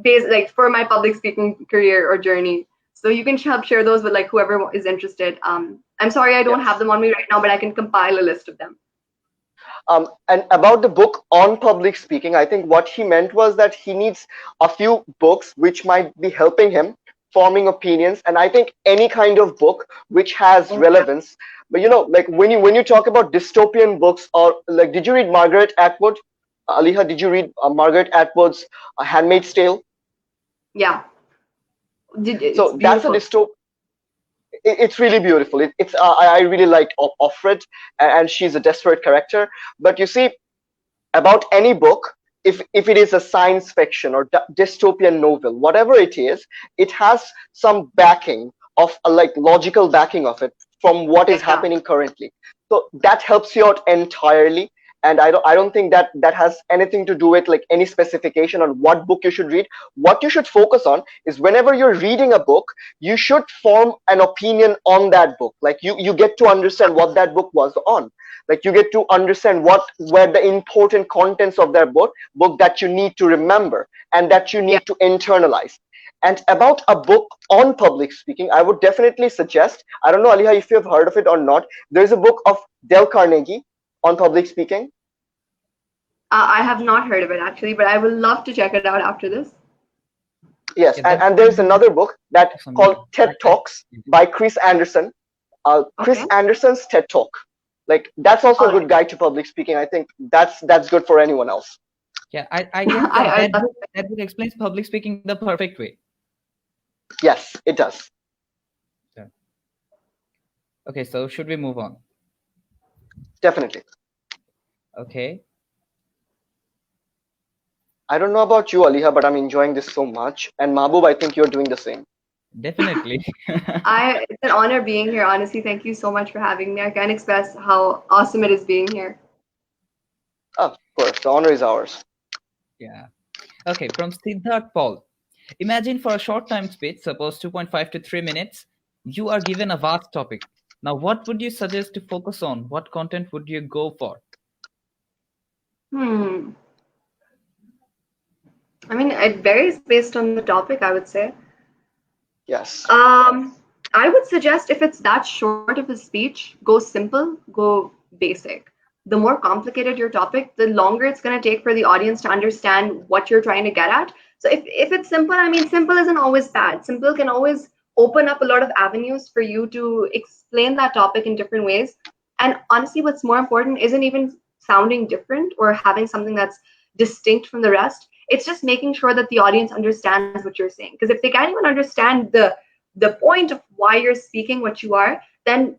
S3: Based like for my public speaking career or journey, so you can help share those with like whoever is interested. I'm sorry I don't have them on me right now, but I can compile a list of them.
S2: And about the book on public speaking, I think what he meant was that he needs a few books which might be helping him forming opinions, and I think any kind of book which has relevance. But you know, like when you talk about dystopian books, or like, did you read Margaret Atwood? Aleha, did you read Margaret Atwood's Handmaid's Tale?
S3: Yeah.
S2: So that's a dystopia. It's really beautiful. I really liked Offred, and she's a desperate character. But you see, about any book, if it is a science fiction or dystopian novel, whatever it has some backing of like logical backing of it from what is
S3: Yeah.
S2: happening currently. So that helps you out entirely. And I don't think that has anything to do with like any specification on what book you should read. What you should focus on is whenever you're reading a book, you should form an opinion on that book. Like you get to understand what that book was on. Like you get to understand what were the important contents of their book that you need to remember and that you
S3: Yeah.
S2: need to internalize. And about a book on public speaking, I would definitely suggest, I don't know, Aliha, if you have heard of it or not, there's a book of Dale Carnegie on public speaking.
S3: I have not heard of it actually, but I will love to check it out after this.
S2: Yes,
S1: Yeah,
S2: and there's another book that
S1: awesome.
S2: called TED Talks by Chris Anderson. Chris
S3: Okay.
S2: Anderson's TED Talk. Like that's also a
S3: Alright.
S2: good guide to public speaking. I think that's good for anyone else.
S1: Yeah, I guess
S3: I love
S1: that would explain public speaking the perfect way.
S2: Yes, it does.
S1: Okay, so should we move on?
S2: Definitely.
S1: Okay.
S2: I don't know about you, Aliha, but I'm enjoying this so much. And Mahbub, I think you're doing the same.
S1: Definitely.
S3: it's an honor being here. Honestly, thank you so much for having me. I can't express how awesome it is being here.
S2: Of course, the honor is ours.
S1: Yeah. Okay, from Siddharth Paul. Imagine for a short time speech, suppose 2.5 to 3 minutes, you are given a vast topic. Now, what would you suggest to focus on? What content would you go for?
S3: I mean, it varies based on the topic, I would say.
S2: Yes.
S3: I would suggest if it's that short of a speech, go simple, go basic. The more complicated your topic, the longer it's going to take for the audience to understand what you're trying to get at. So if it's simple, I mean, simple isn't always bad. Simple can always open up a lot of avenues for you to explain that topic in different ways. And honestly, what's more important isn't even sounding different or having something that's distinct from the rest. It's just making sure that the audience understands what you're saying. Because if they can't even understand the point of why you're speaking what you are, then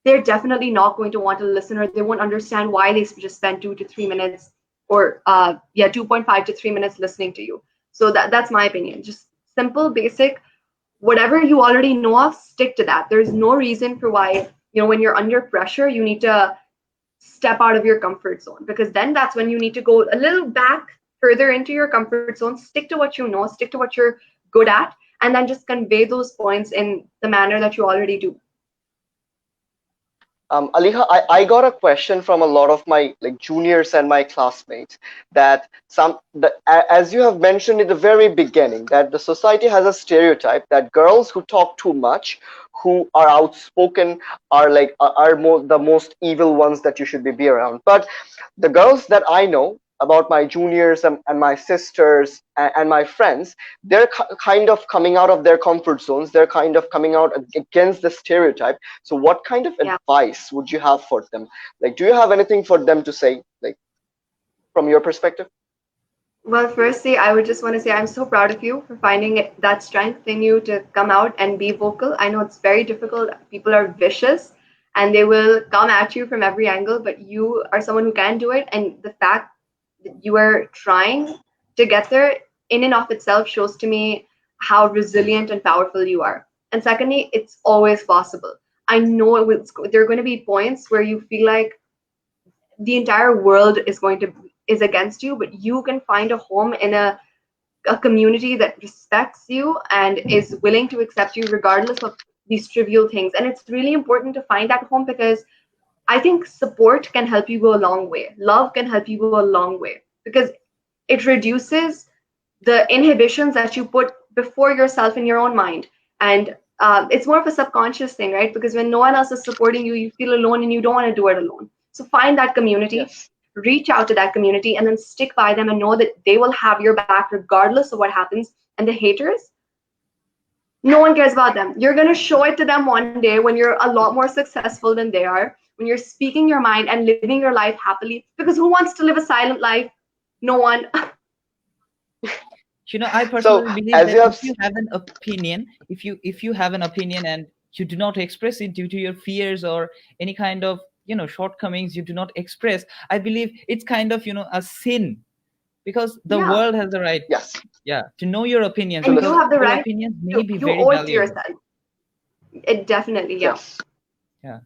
S3: they're definitely not going to want to listen, or they won't understand why they just spend 2 to 3 minutes or 2.5 to 3 minutes listening to you. So that's my opinion. Just simple, basic, whatever you already know of, stick to that. There's no reason for why, when you're under pressure, you need to step out of your comfort zone, because then that's when you need to go a little back further into your comfort zone, stick to what you know, stick to what you're good at, and then just convey those points in the manner that you already do.
S2: Aliha, I got a question from a lot of my like juniors and my classmates that as you have mentioned in the very beginning, that the society has a stereotype that girls who talk too much, who are outspoken, are the most evil ones that you should be around. But the girls that I know about, my juniors and my sisters and my friends, they're kind of coming out of their comfort zones. They're kind of coming out against the stereotype. So what kind of advice would you have for them? Like, do you have anything for them to say, like, from your perspective?
S3: Well, firstly, I would just want to say I'm so proud of you for finding that strength in you to come out and be vocal. I know it's very difficult. People are vicious and they will come at you from every angle, but you are someone who can do it. And the fact that you are trying to get there in and of itself shows to me how resilient and powerful you are. And secondly, it's always possible. I know there are going to be points where you feel like the entire world is against you, but you can find a home in a community that respects you and is willing to accept you regardless of these trivial things. And it's really important to find that home, because I think support can help you go a long way. Love can help you go a long way, because it reduces the inhibitions that you put before yourself in your own mind. And it's more of a subconscious thing, right? Because when no one else is supporting you, you feel alone and you don't want to do it alone. So find that community,
S2: yes.
S3: Reach out to that community, and then stick by them and know that they will have your back regardless of what happens. And the haters, no one cares about them. You're going to show it to them one day when you're a lot more successful than they are, when you're speaking your mind and living your life happily. Because who wants to live a silent life? No one.
S1: I personally believe that if you have an opinion, if you have an opinion and you do not express it due to your fears or any kind of shortcomings you do not express, I believe it's kind of a sin, because the
S3: Yeah.
S1: world has the right
S2: Yes.
S1: to know your opinions,
S3: And
S1: because
S3: you have the
S1: your
S3: right.
S1: opinions may
S3: You,
S1: be
S3: you
S1: very
S3: owe it to
S1: valuable.
S3: yourself. It definitely, yeah.
S2: Yes.
S1: Yeah.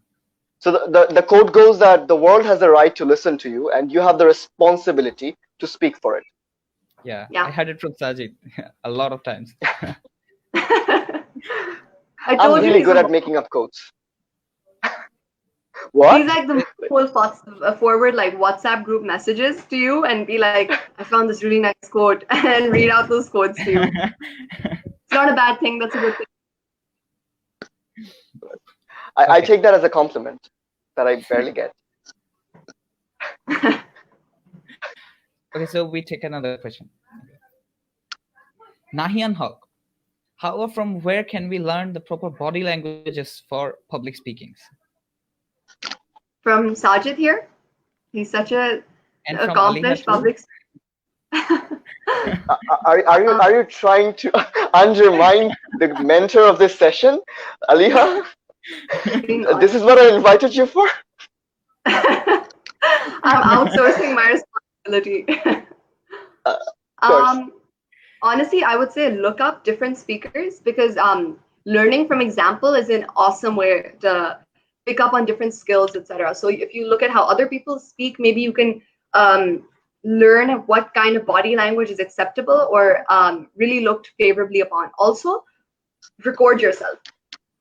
S2: So the quote goes that the world has the right to listen to you, and you have the responsibility to speak for it.
S1: Yeah.
S3: Yeah.
S1: I heard it from Sajid a lot of times.
S3: I
S2: I'm
S3: told you
S2: really
S3: he's
S2: good
S3: a-
S2: at making up quotes. What?
S3: He's like the whole forward like WhatsApp group messages to you and be like, I found this really nice quote, and read out those quotes to you. It's not a bad thing. That's a good thing.
S2: I
S1: Okay.
S2: take that as a compliment that I barely get.
S1: Okay, so we take another question. Nahian Haq. However, from where can we learn the proper body languages for public speakings?
S3: From Sajid here. He's such a
S1: And from
S3: accomplished
S1: Aleha too?
S3: public.
S2: Are you trying to undermine the mentor of this session, Aleha? This is what I invited you for?
S3: I'm outsourcing my responsibility. Honestly, I would say look up different speakers, because learning from example is an awesome way to pick up on different skills, etc. So if you look at how other people speak, maybe you can learn what kind of body language is acceptable or really looked favorably upon. Also, record yourself.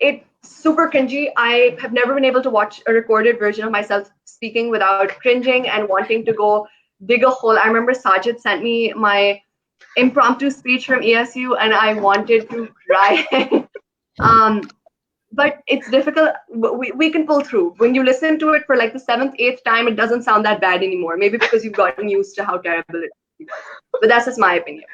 S3: It's super cringy. I have never been able to watch a recorded version of myself speaking without cringing and wanting to go dig a hole. I remember Sajid sent me my impromptu speech from ASU and I wanted to cry. But it's difficult. We can pull through. When you listen to it for like the 7th, 8th time, it doesn't sound that bad anymore. Maybe because you've gotten used to how terrible it was. But that's just my opinion.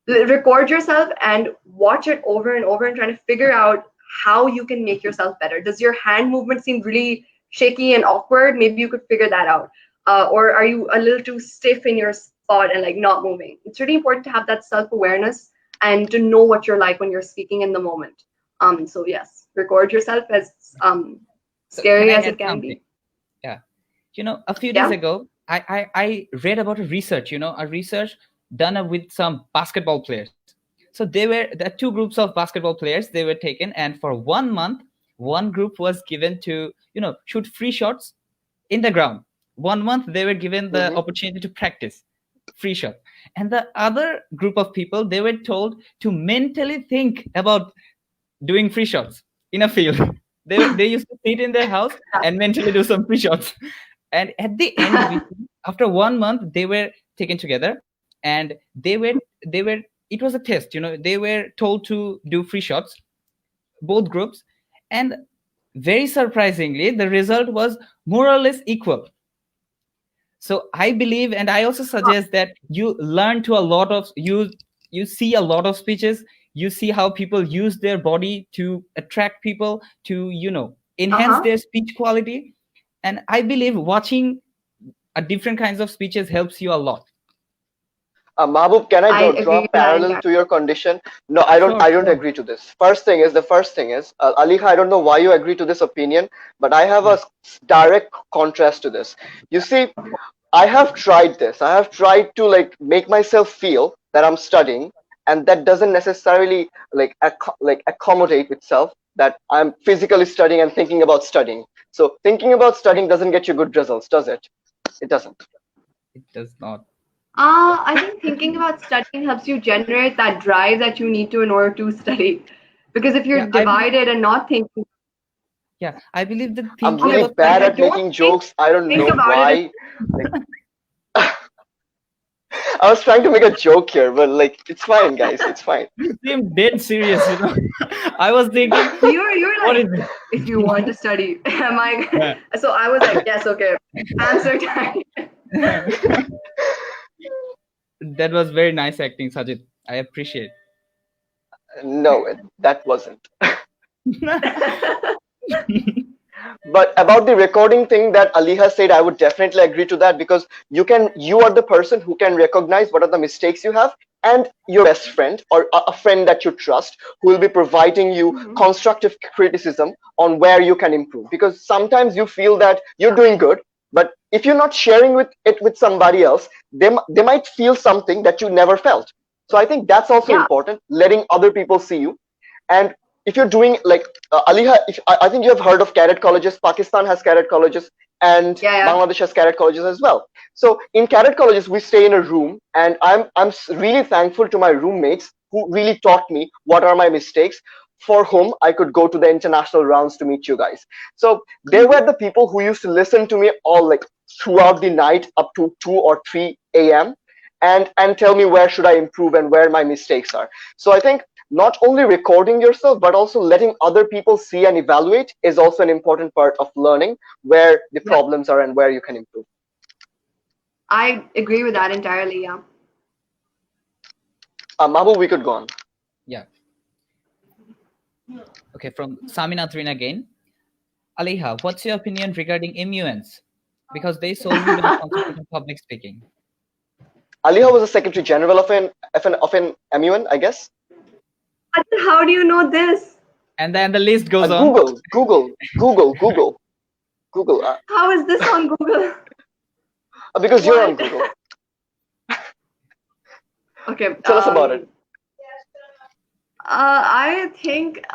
S3: Record yourself and watch it over and over and try to figure out how you can make yourself better. Does your hand movement seem really shaky and awkward? Maybe you could figure that out. Or are you a little too stiff in your spot and like not moving? It's really important to have that self-awareness and to know what you're like when you're speaking in the moment. So yes, record yourself, as scary as it can be.
S1: Yeah. A few days ago, I read about a research, a research done with some basketball players. So the two groups of basketball players, they were taken, and for 1 month, one group was given to, shoot free shots in the ground. 1 month, they were given the opportunity to practice free shot. And the other group of people, they were told to mentally think about doing free shots in a field. They used to sit in their house and mentally do some free shots. And at the end, after 1 month, they were taken together, and it was a test. They were told to do free shots, both groups, and very surprisingly, the result was more or less equal. So I believe, and I also suggest that you learn to a lot of you see a lot of speeches. You see how people use their body to attract people, to enhance their speech quality. And I believe watching different kinds of speeches helps you a lot.
S2: Mahbub, can I draw a parallel to your condition? No, I don't.
S1: Sure,
S2: I don't agree to this. The first thing is, Aleha, I don't know why you agree to this opinion, but I have a direct contrast to this. You see, I have tried this. I have tried to like make myself feel that I'm studying, and that doesn't necessarily like accommodate itself that I'm physically studying and thinking about studying. So thinking about studying doesn't get you good results, does it? It doesn't.
S1: It does not.
S3: I think thinking about studying helps you generate that drive that you need to in order to study. Because if you're divided and not thinking.
S1: Yeah, I believe that
S2: I'm really bad at making jokes. I don't know why. I was trying to make a joke here, but like it's fine, guys. It's fine.
S1: You seem dead serious, I was thinking
S3: you're like, if you want to study, am I? Yeah. So I was like, yes, okay. Answer time.
S1: That was very nice acting, Sajid. I appreciate.
S2: No, that wasn't. But about the recording thing that Aleha said, I would definitely agree to that, because you are the person who can recognize what are the mistakes you have, and your best friend or a friend that you trust who will be providing you constructive criticism on where you can improve. Because sometimes you feel that you're doing good, but if you're not sharing it with somebody else, they might feel something that you never felt. So I think that's also
S3: Yeah.
S2: important, letting other people see you. And if you're doing like Aliha, I think you have heard of cadet colleges. Pakistan has cadet colleges, and
S3: Yeah, yeah.
S2: Bangladesh has cadet colleges as well. So in cadet colleges, we stay in a room, and I'm really thankful to my roommates who really taught me what are my mistakes, for whom I could go to the international rounds to meet you guys. So they were the people who used to listen to me all like throughout the night up to 2 or 3 a.m. and tell me where should I improve and where my mistakes are. So I think not only recording yourself, but also letting other people see and evaluate is also an important part of learning where the
S3: Yeah.
S2: problems are and where you can improve.
S3: I agree with that entirely. Yeah.
S2: Mabu, we could go on.
S1: Yeah. Okay, from Samina Trin again. Aleha, what's your opinion regarding MUNs? Because they solely don't concentrate on public speaking.
S2: Aliha was the Secretary General of an MUN, I guess.
S3: How do you know this?
S1: And then the list goes on.
S2: Google.
S3: How is this on Google?
S2: Because you're on
S3: What?
S2: Google.
S3: Okay.
S2: Tell us about it.
S3: I think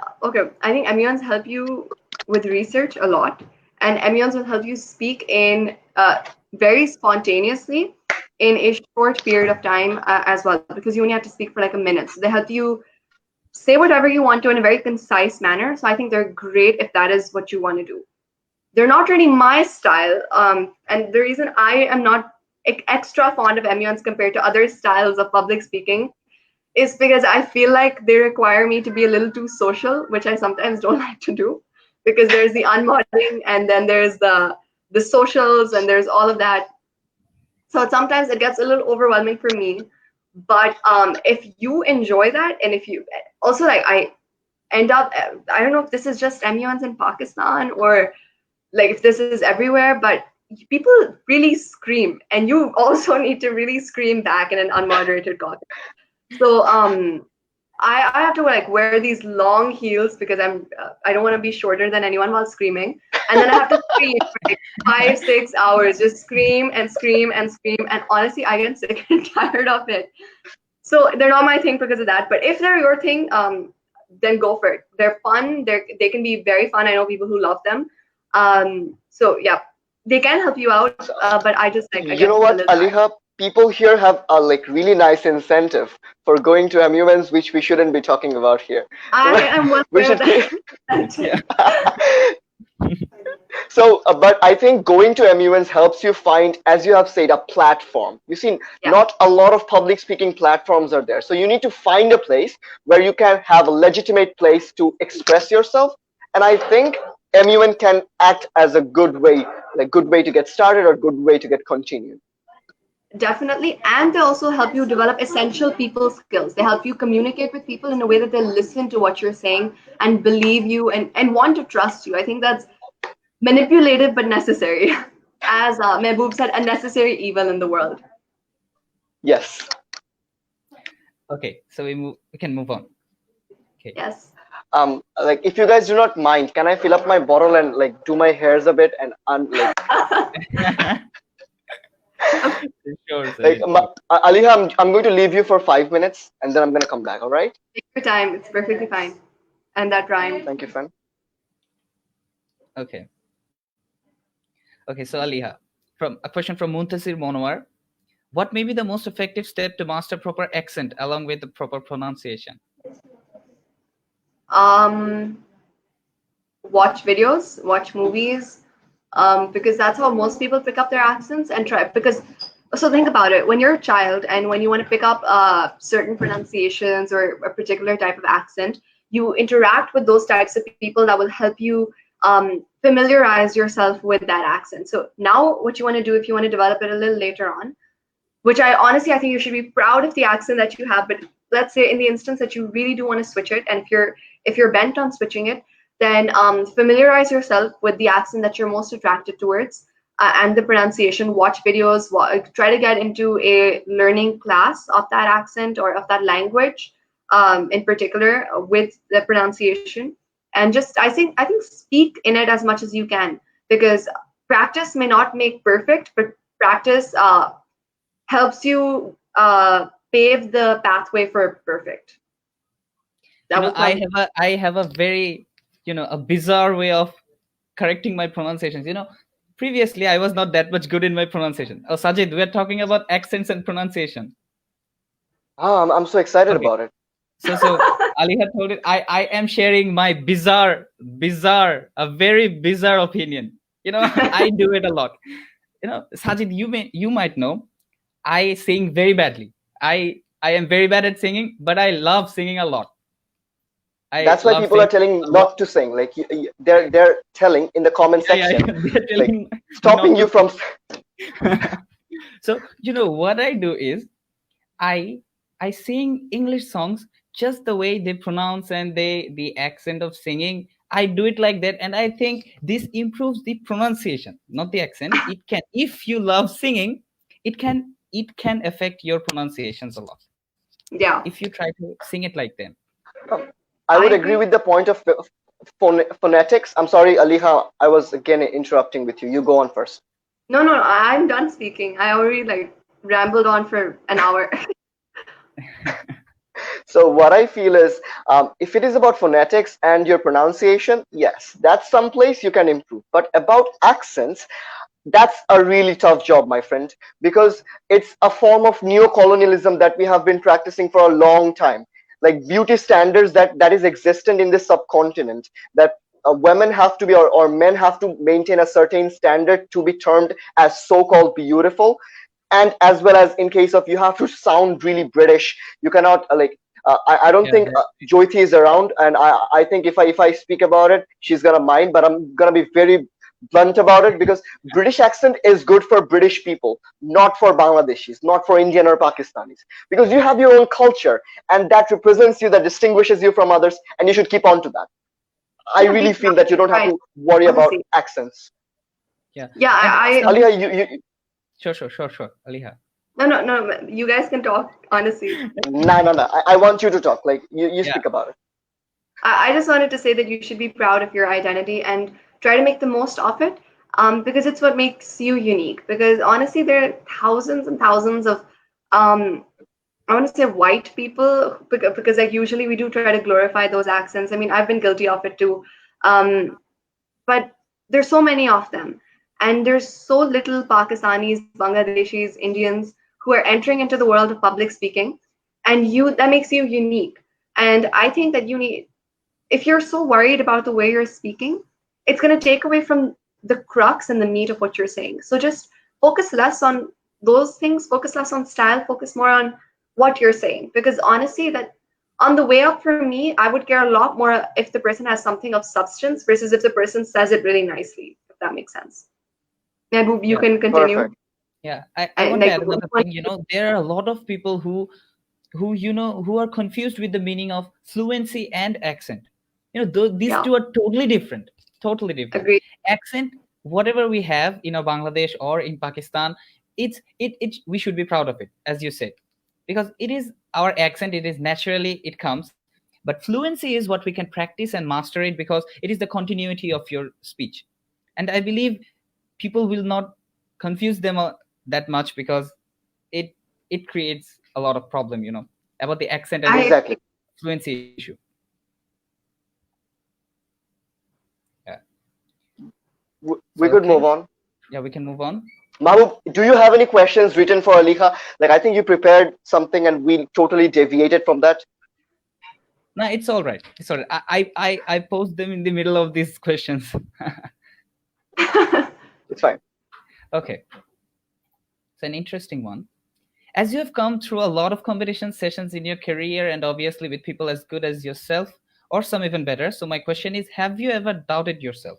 S3: MUNs help you with research a lot, and MUNs will help you speak in very spontaneously in a short period of time as well, because you only have to speak for like a minute. So they help you say whatever you want to in a very concise manner. So I think they're great if that is what you want to do. They're not really my style, and the reason I am not extra fond of MUNs compared to other styles of public speaking is because I feel like they require me to be a little too social, which I sometimes don't like to do, because there's the unmodeling and then there's the socials and there's all of that. So sometimes it gets a little overwhelming for me. But if you enjoy that, and if you also like, I end up, I don't know if this is just MUNs in Pakistan or like if this is everywhere, but people really scream, and you also need to really scream back in an unmoderated caucus. So I have to like wear these long heels because I don't want to be shorter than anyone while screaming, and then I have to scream for like 5-6 hours, just scream and scream and scream, and honestly I get sick and tired of it. So they're not my thing because of that. But if they're your thing, then go for it. They're fun. They can be very fun. I know people who love them. So yeah, they can help you out. But I just like I
S2: You know what, Aliha? People here have a like really nice incentive for going to MUNs, which we shouldn't be talking about here.
S3: I am well
S2: We
S3: aware of
S2: should.
S3: that.
S1: Yeah.
S2: So, but I think going to MUNs helps you find, as you have said, a platform. You see,
S3: Yeah.
S2: not a lot of public speaking platforms are there. So you need to find a place where you can have a legitimate place to express yourself. And I think MUN can act as a good way to get started or good way to get continued.
S3: Definitely. And they also help you develop essential people skills. They help you communicate with people in a way that they listen to what you're saying and believe you and want to trust you. I think that's manipulative but necessary. As Mehboob said, a necessary evil in the world.
S2: Yes.
S1: Okay, so we can move on. Okay.
S3: Yes.
S2: Like if you guys do not mind, can I fill up my bottle and like do my hairs a bit and
S1: Sure, sir.
S2: like Aliha, I'm going to leave you for 5 minutes and then I'm going to come back. All right?
S3: Take your time. It's perfectly fine. And that rhymed.
S2: Thank you, friend.
S1: Okay. Okay, so Aleha, from a question from Muntasir Monowar. What may be the most effective step to master proper accent along with the proper pronunciation?
S3: Watch videos, watch movies, because that's how most people pick up their accents and try. Because so think about it: when you're a child and when you want to pick up certain pronunciations or a particular type of accent, you interact with those types of people that will help you familiarize yourself with that accent. So now, what you want to do if you want to develop it a little later on, which I think you should be proud of the accent that you have. But let's say in the instance that you really do want to switch it, and if you're bent on switching it, then familiarize yourself with the accent that you're most attracted towards and the pronunciation. Watch videos, try to get into a learning class of that accent or of that language in particular with the pronunciation. And just I think speak in it as much as you can, because practice may not make perfect, but practice helps you pave the pathway for perfect.
S1: I have a very, a bizarre way of correcting my pronunciations. Previously I was not that much good in my pronunciation. Oh, Sajid, we're talking about accents and pronunciation.
S2: I'm so excited
S1: Okay.
S2: about it.
S1: So Ali had told it. I am sharing my a very bizarre opinion. I do it a lot. Sajid, you might know, I sing very badly. I am very bad at singing, but I love singing a lot.
S2: That's why people are telling not to sing. Like they're telling in the comment section, like, stopping you from.
S1: So what I do is, I sing English songs just the way they pronounce and the accent of singing. I do it like that, and I think this improves the pronunciation, not the accent. It can, if you love singing, it can affect your pronunciations a lot.
S3: Yeah.
S1: If you try to sing it like them.
S2: I would agree with the point of phonetics. I'm sorry, Aleha, I was again interrupting with you. You go on first.
S3: No, I'm done speaking. I already rambled on for an hour.
S2: So what I feel is, if it is about phonetics and your pronunciation, yes, that's someplace you can improve. But about accents, that's a really tough job, my friend, because it's a form of neocolonialism that we have been practicing for a long time. Like beauty standards that is existent in this subcontinent, that women have to be, or men have to maintain a certain standard to be termed as so-called beautiful. And as well as in case of you have to sound really British, you cannot I don't think Jyoti is around, and I think if I speak about it, she's gonna mind, but I'm gonna be very blunt about it, because British accent is good for British people, not for Bangladeshis, not for Indian or Pakistanis, because you have your own culture and that represents you, that distinguishes you from others, and you should keep on to that. I really feel that you don't have to worry about accents.
S1: Yeah.
S2: Aleha, you
S1: Sure, Aleha.
S3: No. You guys can talk, honestly.
S2: No. I want you to talk. Like you speak about it.
S3: I just wanted to say that you should be proud of your identity and try to make the most of it, because it's what makes you unique. Because honestly, there are thousands and thousands of I want to say white people, because usually we do try to glorify those accents. I mean, I've been guilty of it too, but there's so many of them, and there's so little Pakistanis, Bangladeshis, Indians who are entering into the world of public speaking, and that makes you unique. And I think that if you're so worried about the way you're speaking, it's going to take away from the crux and the meat of what you're saying. So just focus less on those things, focus less on style, focus more on what you're saying. Because honestly, that on the way up for me, I would care a lot more if the person has something of substance versus if the person says it really nicely, if that makes sense. Mehboob, you can continue.
S2: Perfect.
S1: Yeah, I want to add another thing. There are a lot of people who are confused with the meaning of fluency and accent. These two are totally different.
S3: Agreed.
S1: Accent, whatever we have in Bangladesh or in Pakistan, we should be proud of it, as you said, because it is our accent. It is naturally, it comes. But fluency is what we can practice and master it, because it is the continuity of your speech. And I believe people will not confuse them that much, because it creates a lot of problem, about the accent and
S2: exactly
S1: fluency issue. Yeah.
S2: We could move on.
S1: Yeah, we can move on.
S2: Mahbub, do you have any questions written for Aleha? Like, I think you prepared something and we totally deviated from that.
S1: No, it's all right. It's all right. I post them in the middle of these questions.
S2: It's fine.
S1: Okay. It's an interesting one. As you have come through a lot of competition sessions in your career, and obviously with people as good as yourself, or some even better, so my question is, have you ever doubted yourself?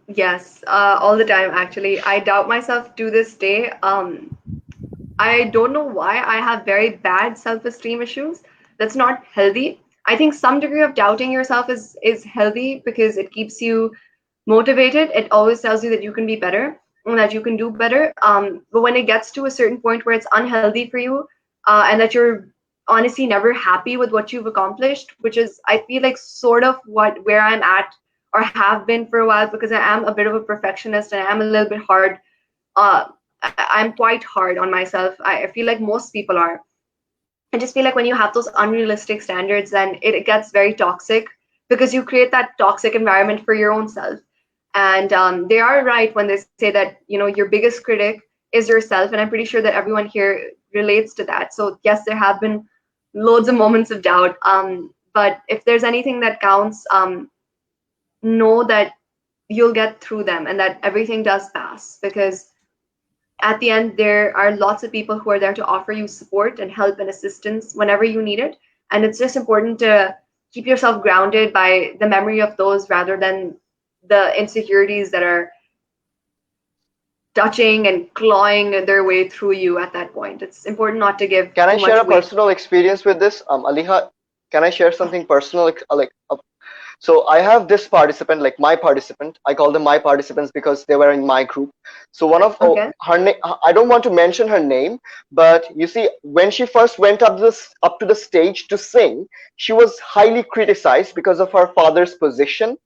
S3: Yes, all the time, actually. I doubt myself to this day. I don't know why I have very bad self-esteem issues. That's not healthy. I think some degree of doubting yourself is healthy because it keeps you motivated. It always tells you that you can be better and that you can do better. But when it gets to a certain point where it's unhealthy for you, and that you're honestly never happy with what you've accomplished, which is, I feel like, sort of where I'm at or have been for a while, because I am a bit of a perfectionist and I am a little bit hard. I'm quite hard on myself. I feel like most people are. I just feel like when you have those unrealistic standards, then it gets very toxic because you create that toxic environment for your own self. And they are right when they say that, you know, your biggest critic is yourself. And I'm pretty sure that everyone here relates to that. So yes, there have been loads of moments of doubt. But if there's anything that counts, know that you'll get through them and that everything does pass, because at the end, there are lots of people who are there to offer you support and help and assistance whenever you need it. And it's just important to keep yourself grounded by the memory of those rather than the insecurities that are touching and clawing their way through you at that point. It's important not to give
S2: Can I
S3: too
S2: share
S3: much
S2: a
S3: weight.
S2: personal experience with this? Aleha, can I share something personal? So I have this participant, like my participant. I call them my participants because they were in my group. So one of
S3: Okay.
S2: her name, I don't want to mention her name, but you see, when she first went up to the stage to sing, she was highly criticized because of her father's position,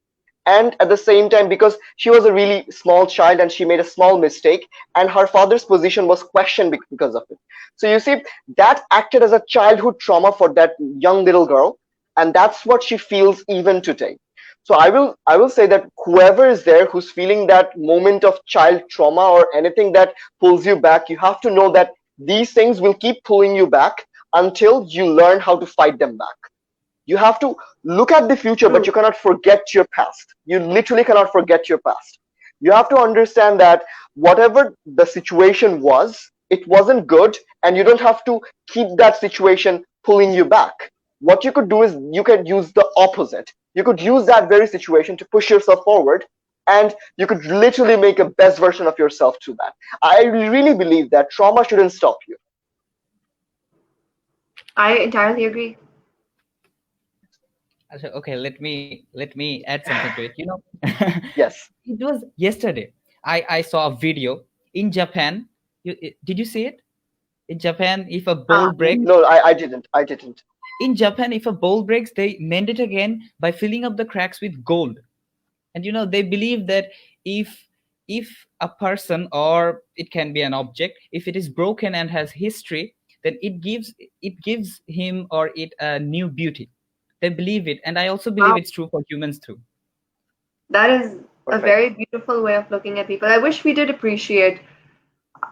S2: and at the same time because she was a really small child and she made a small mistake, and her father's position was questioned because of it. So you see, that acted as a childhood trauma for that young little girl, and that's what she feels even today. So I will say that whoever is there who's feeling that moment of child trauma or anything that pulls you back, you have to know that these things will keep pulling you back until you learn how to fight them back. You have to look at the future, but
S3: True.
S2: you cannot forget your past. You literally cannot forget your past. You have to understand that whatever the situation was, it wasn't good, and you don't have to keep that situation pulling you back. What you could do is you could use the opposite. You could use that very situation to push yourself forward, and you could literally make a best version of yourself through that. I really believe that trauma shouldn't stop you.
S3: I entirely agree.
S1: Okay, let me add something to it. You know,
S2: Yes.
S1: it was yesterday. I saw a video in Japan. Did you see it? In Japan, if a bowl breaks,
S2: No, I didn't. I didn't.
S1: in Japan, if a bowl breaks, they mend it again by filling up the cracks with gold. And you know, they believe that if a person, or it can be an object, if it is broken and has history, then it gives him or it a new beauty. They believe it, and I also believe
S3: Wow.
S1: it's true for humans too.
S3: That is a
S2: Perfect.
S3: very beautiful way of looking at people. I wish we did appreciate,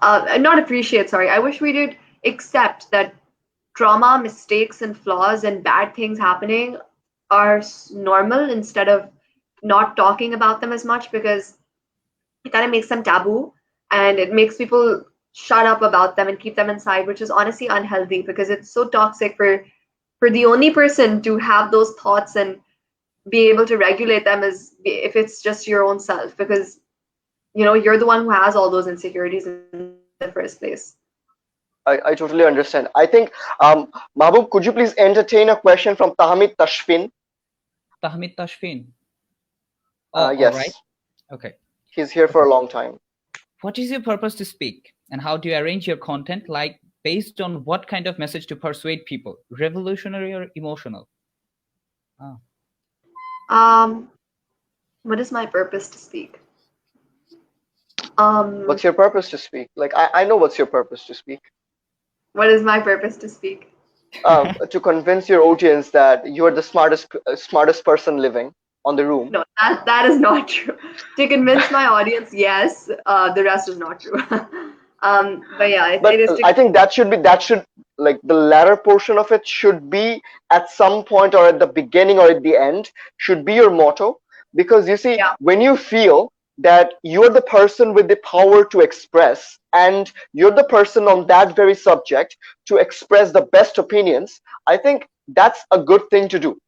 S3: not appreciate, sorry. I wish we did accept that trauma, mistakes, and flaws and bad things happening are normal instead of not talking about them as much, because it kind of makes them taboo and it makes people shut up about them and keep them inside, which is honestly unhealthy because it's so toxic for the only person to have those thoughts and be able to regulate them as if it's just your own self, because you know you're the one who has all those insecurities in the first place.
S2: I totally understand. I think, Mahbub, could you please entertain a question from Tahmid Tashfin?
S1: Tahmid Tashfin. Oh, all right.
S2: Yes,
S1: Okay.
S2: he's here for
S1: Okay.
S2: a long time.
S1: What is your purpose to speak, and how do you arrange your content? Like, based on what kind of message to persuade people? Revolutionary or emotional? Ah.
S3: Um, what is my purpose to speak?
S2: What's your purpose to speak? Like, I know what's your purpose to speak.
S3: What is my purpose to speak?
S2: To convince your audience that you are the smartest person living on the room.
S3: No, that is not true. To convince my audience, yes. The rest is not true. But yeah,
S2: But
S3: it is to.
S2: I think that should like the latter portion of it should be at some point or at the beginning or at the end should be your motto, because you see,
S3: Yeah.
S2: when you feel that you're the person with the power to express, and you're the person on that very subject to express the best opinions, I think that's a good thing to do,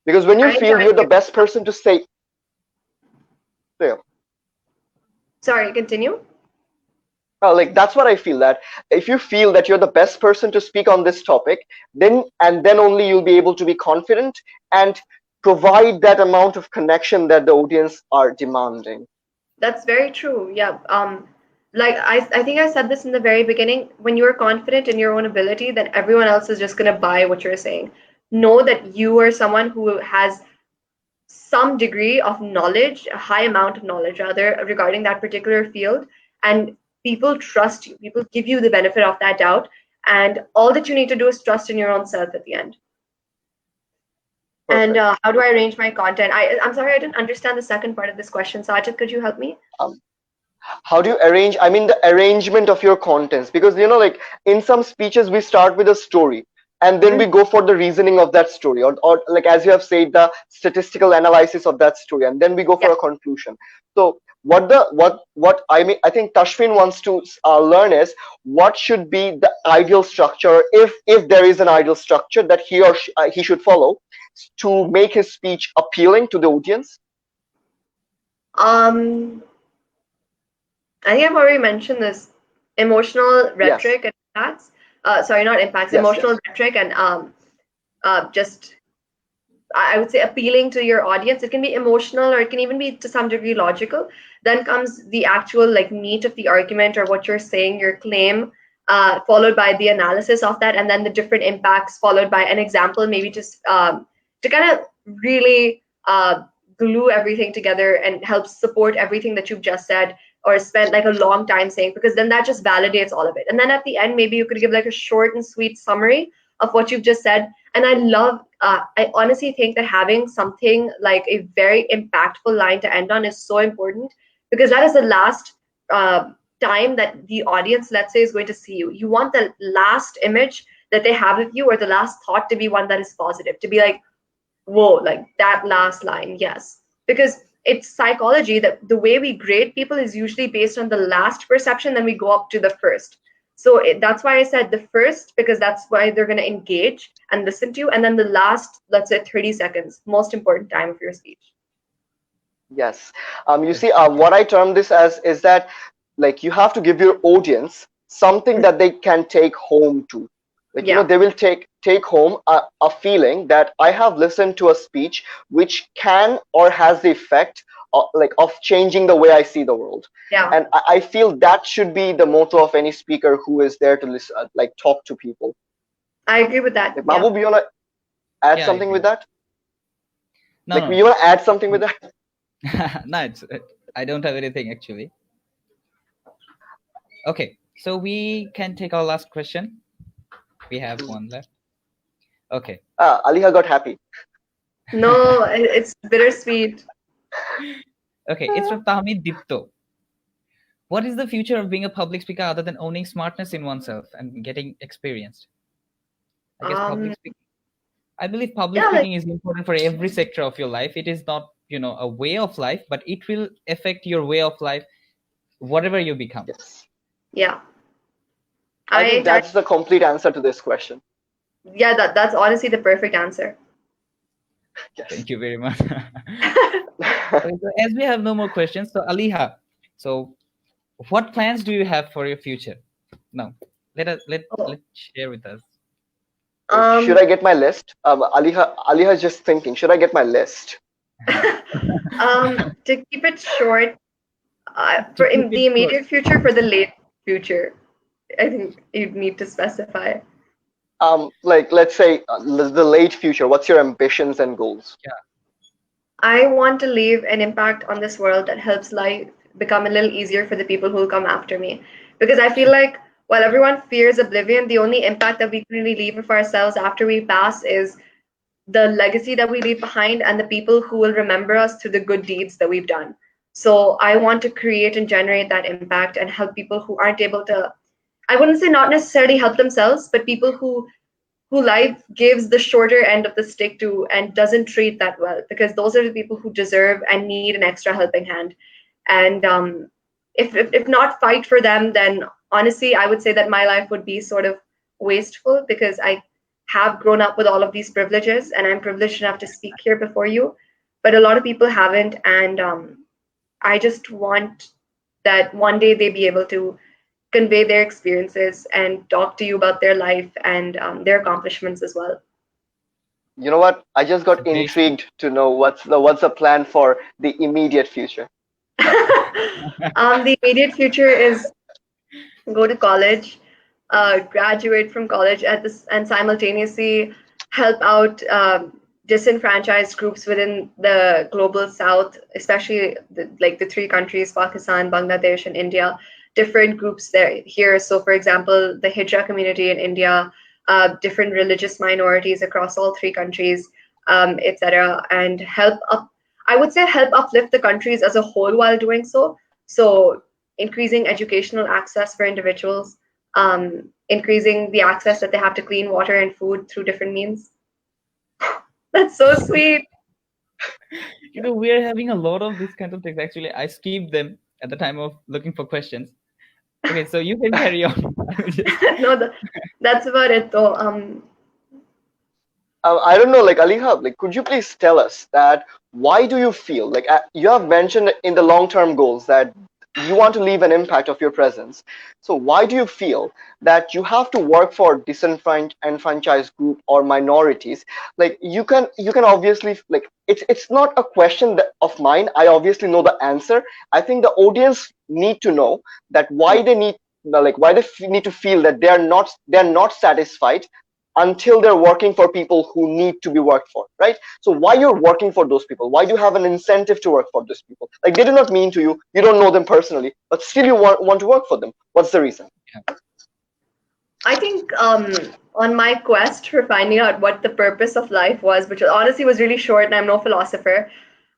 S2: because when you
S3: I
S2: feel you're the
S3: entirely.
S2: best person to say, yeah.
S3: Sorry, continue.
S2: Like that's what I feel, that if you feel that you're the best person to speak on this topic, then only you'll be able to be confident and provide that amount of connection that the audience are demanding.
S3: That's very true. Yeah. Like I think I said this in the very beginning. When you're confident in your own ability, then everyone else is just gonna buy what you're saying. Know that you are someone who has some degree of knowledge, a high amount of knowledge rather, regarding that particular field, and people trust you. People give you the benefit of that doubt, and all that you need to do is trust in your own self at the end.
S2: Perfect.
S3: And how do I arrange my content? I'm sorry, I didn't understand the second part of this question. Sajid, could you help me?
S2: How do you arrange, I mean, the arrangement of your contents? Because, like in some speeches, we start with a story and then we go for the reasoning of that story, or like, as you have said, the statistical analysis of that story, and then we go for a conclusion. So what I mean, I think Tashfin wants to learn is what should be the ideal structure, if there is an ideal structure that he or he should follow to make his speech appealing to the audience.
S3: I think I've already mentioned this: emotional rhetoric
S2: Yes.
S3: and impacts. Sorry, not impacts.
S2: Yes,
S3: Emotional
S2: yes.
S3: rhetoric and just, I would say, appealing to your audience. It can be emotional, or it can even be to some degree logical. Then comes the actual like meat of the argument, or what you're saying, your claim, followed by the analysis of that, and then the different impacts, followed by an example, maybe just to kind of really glue everything together and help support everything that you've just said or spent like a long time saying, because then that just validates all of it. And then at the end, maybe you could give like a short and sweet summary of what you've just said. And I honestly think that having something like a very impactful line to end on is so important, because that is the last time that the audience, let's say, is going to see you. You want the last image that they have of you, or the last thought, to be one that is positive, to be like, whoa, like that last line, yes. Because it's psychology that the way we grade people is usually based on the last perception, then we go up to the first. So that's why I said the first, because that's why they're going to engage and listen to you. And then the last, let's say 30 seconds, most important time of your speech.
S2: Yes. You see, what I term this as is that, like, you have to give your audience something that they can take home to. Like, they will take home a feeling that I have listened to a speech which can or has the effect of changing the way I see the world.
S3: Yeah.
S2: And I feel that should be the motto of any speaker who is there to listen, talk to people.
S3: I agree with that.
S2: Like, Mahbub, you want to add something with that?
S1: No,
S2: like, you want to add something with that?
S1: No, I don't have anything actually. Okay, so we can take our last question. We have one left. Okay.
S2: Aleha got happy.
S3: No, it's bittersweet.
S1: Okay, it's from Tahmid Dipto. What is the future of being a public speaker other than owning smartness in oneself and getting experienced? I guess public speaking. I believe public speaking is important for every sector of your life. It is not, a way of life, but it will affect your way of life, whatever you become.
S2: Yes.
S3: Yeah.
S2: I think that's the complete answer to this question.
S3: Yeah, that's honestly the perfect answer.
S2: Yes.
S1: Thank you very much. Okay, so as we have no more questions, so Aleha, so what plans do you have for your future? Now, let's share with us.
S2: Should I get my list? Aleha is just thinking. Should I get my list?
S3: To keep it short, for in the immediate future, for the late future, I think you'd need to specify.
S2: Let's say the late future. What's your ambitions and goals?
S1: Yeah.
S3: I want to leave an impact on this world that helps life become a little easier for the people who will come after me. Because I feel like while everyone fears oblivion, the only impact that we can really leave of ourselves after we pass is the legacy that we leave behind and the people who will remember us through the good deeds that we've done. So I want to create and generate that impact and help people who aren't able to, I wouldn't say not necessarily help themselves, but people who life gives the shorter end of the stick to and doesn't treat that well, because those are the people who deserve and need an extra helping hand. And if not fight for them, then honestly, I would say that my life would be sort of wasteful, because I have grown up with all of these privileges and I'm privileged enough to speak here before you, but a lot of people haven't. And I just want that one day they be able to convey their experiences and talk to you about their life and their accomplishments as well.
S2: You know what? I just got
S1: Very sweet.
S2: intrigued to know what's the plan for the immediate future.
S3: The immediate future is go to college, graduate from college at this, and simultaneously help out disenfranchised groups within the global south, especially like the three countries, Pakistan, Bangladesh, and India. Different groups there here. So, for example, the Hijra community in India, different religious minorities across all three countries, etc., and help up. I would say help uplift the countries as a whole while doing so. So, increasing educational access for individuals, increasing the access that they have to clean water and food through different means. That's so sweet.
S1: We are having a lot of these kinds of things. Actually, I skipped them at the time of looking for questions. Okay, so you can carry on.
S3: No, that's about it though.
S2: I don't know, like Aleha, like could you please tell us that why do you feel like you have mentioned in the long-term goals that you want to leave an impact of your presence. So why do you feel that you have to work for disenfranchised group or minorities? Like you can obviously, like it's not a question of mine. I obviously know the answer. I think the audience need to know that why they need need to feel that they're not satisfied until they're working for people who need to be worked for, right? So why you're working for those people? Why do you have an incentive to work for those people? Like they do not mean to you, you don't know them personally, but still you want to work for them. What's the reason?
S3: I think on my quest for finding out what the purpose of life was, which honestly was really short, and I'm no philosopher,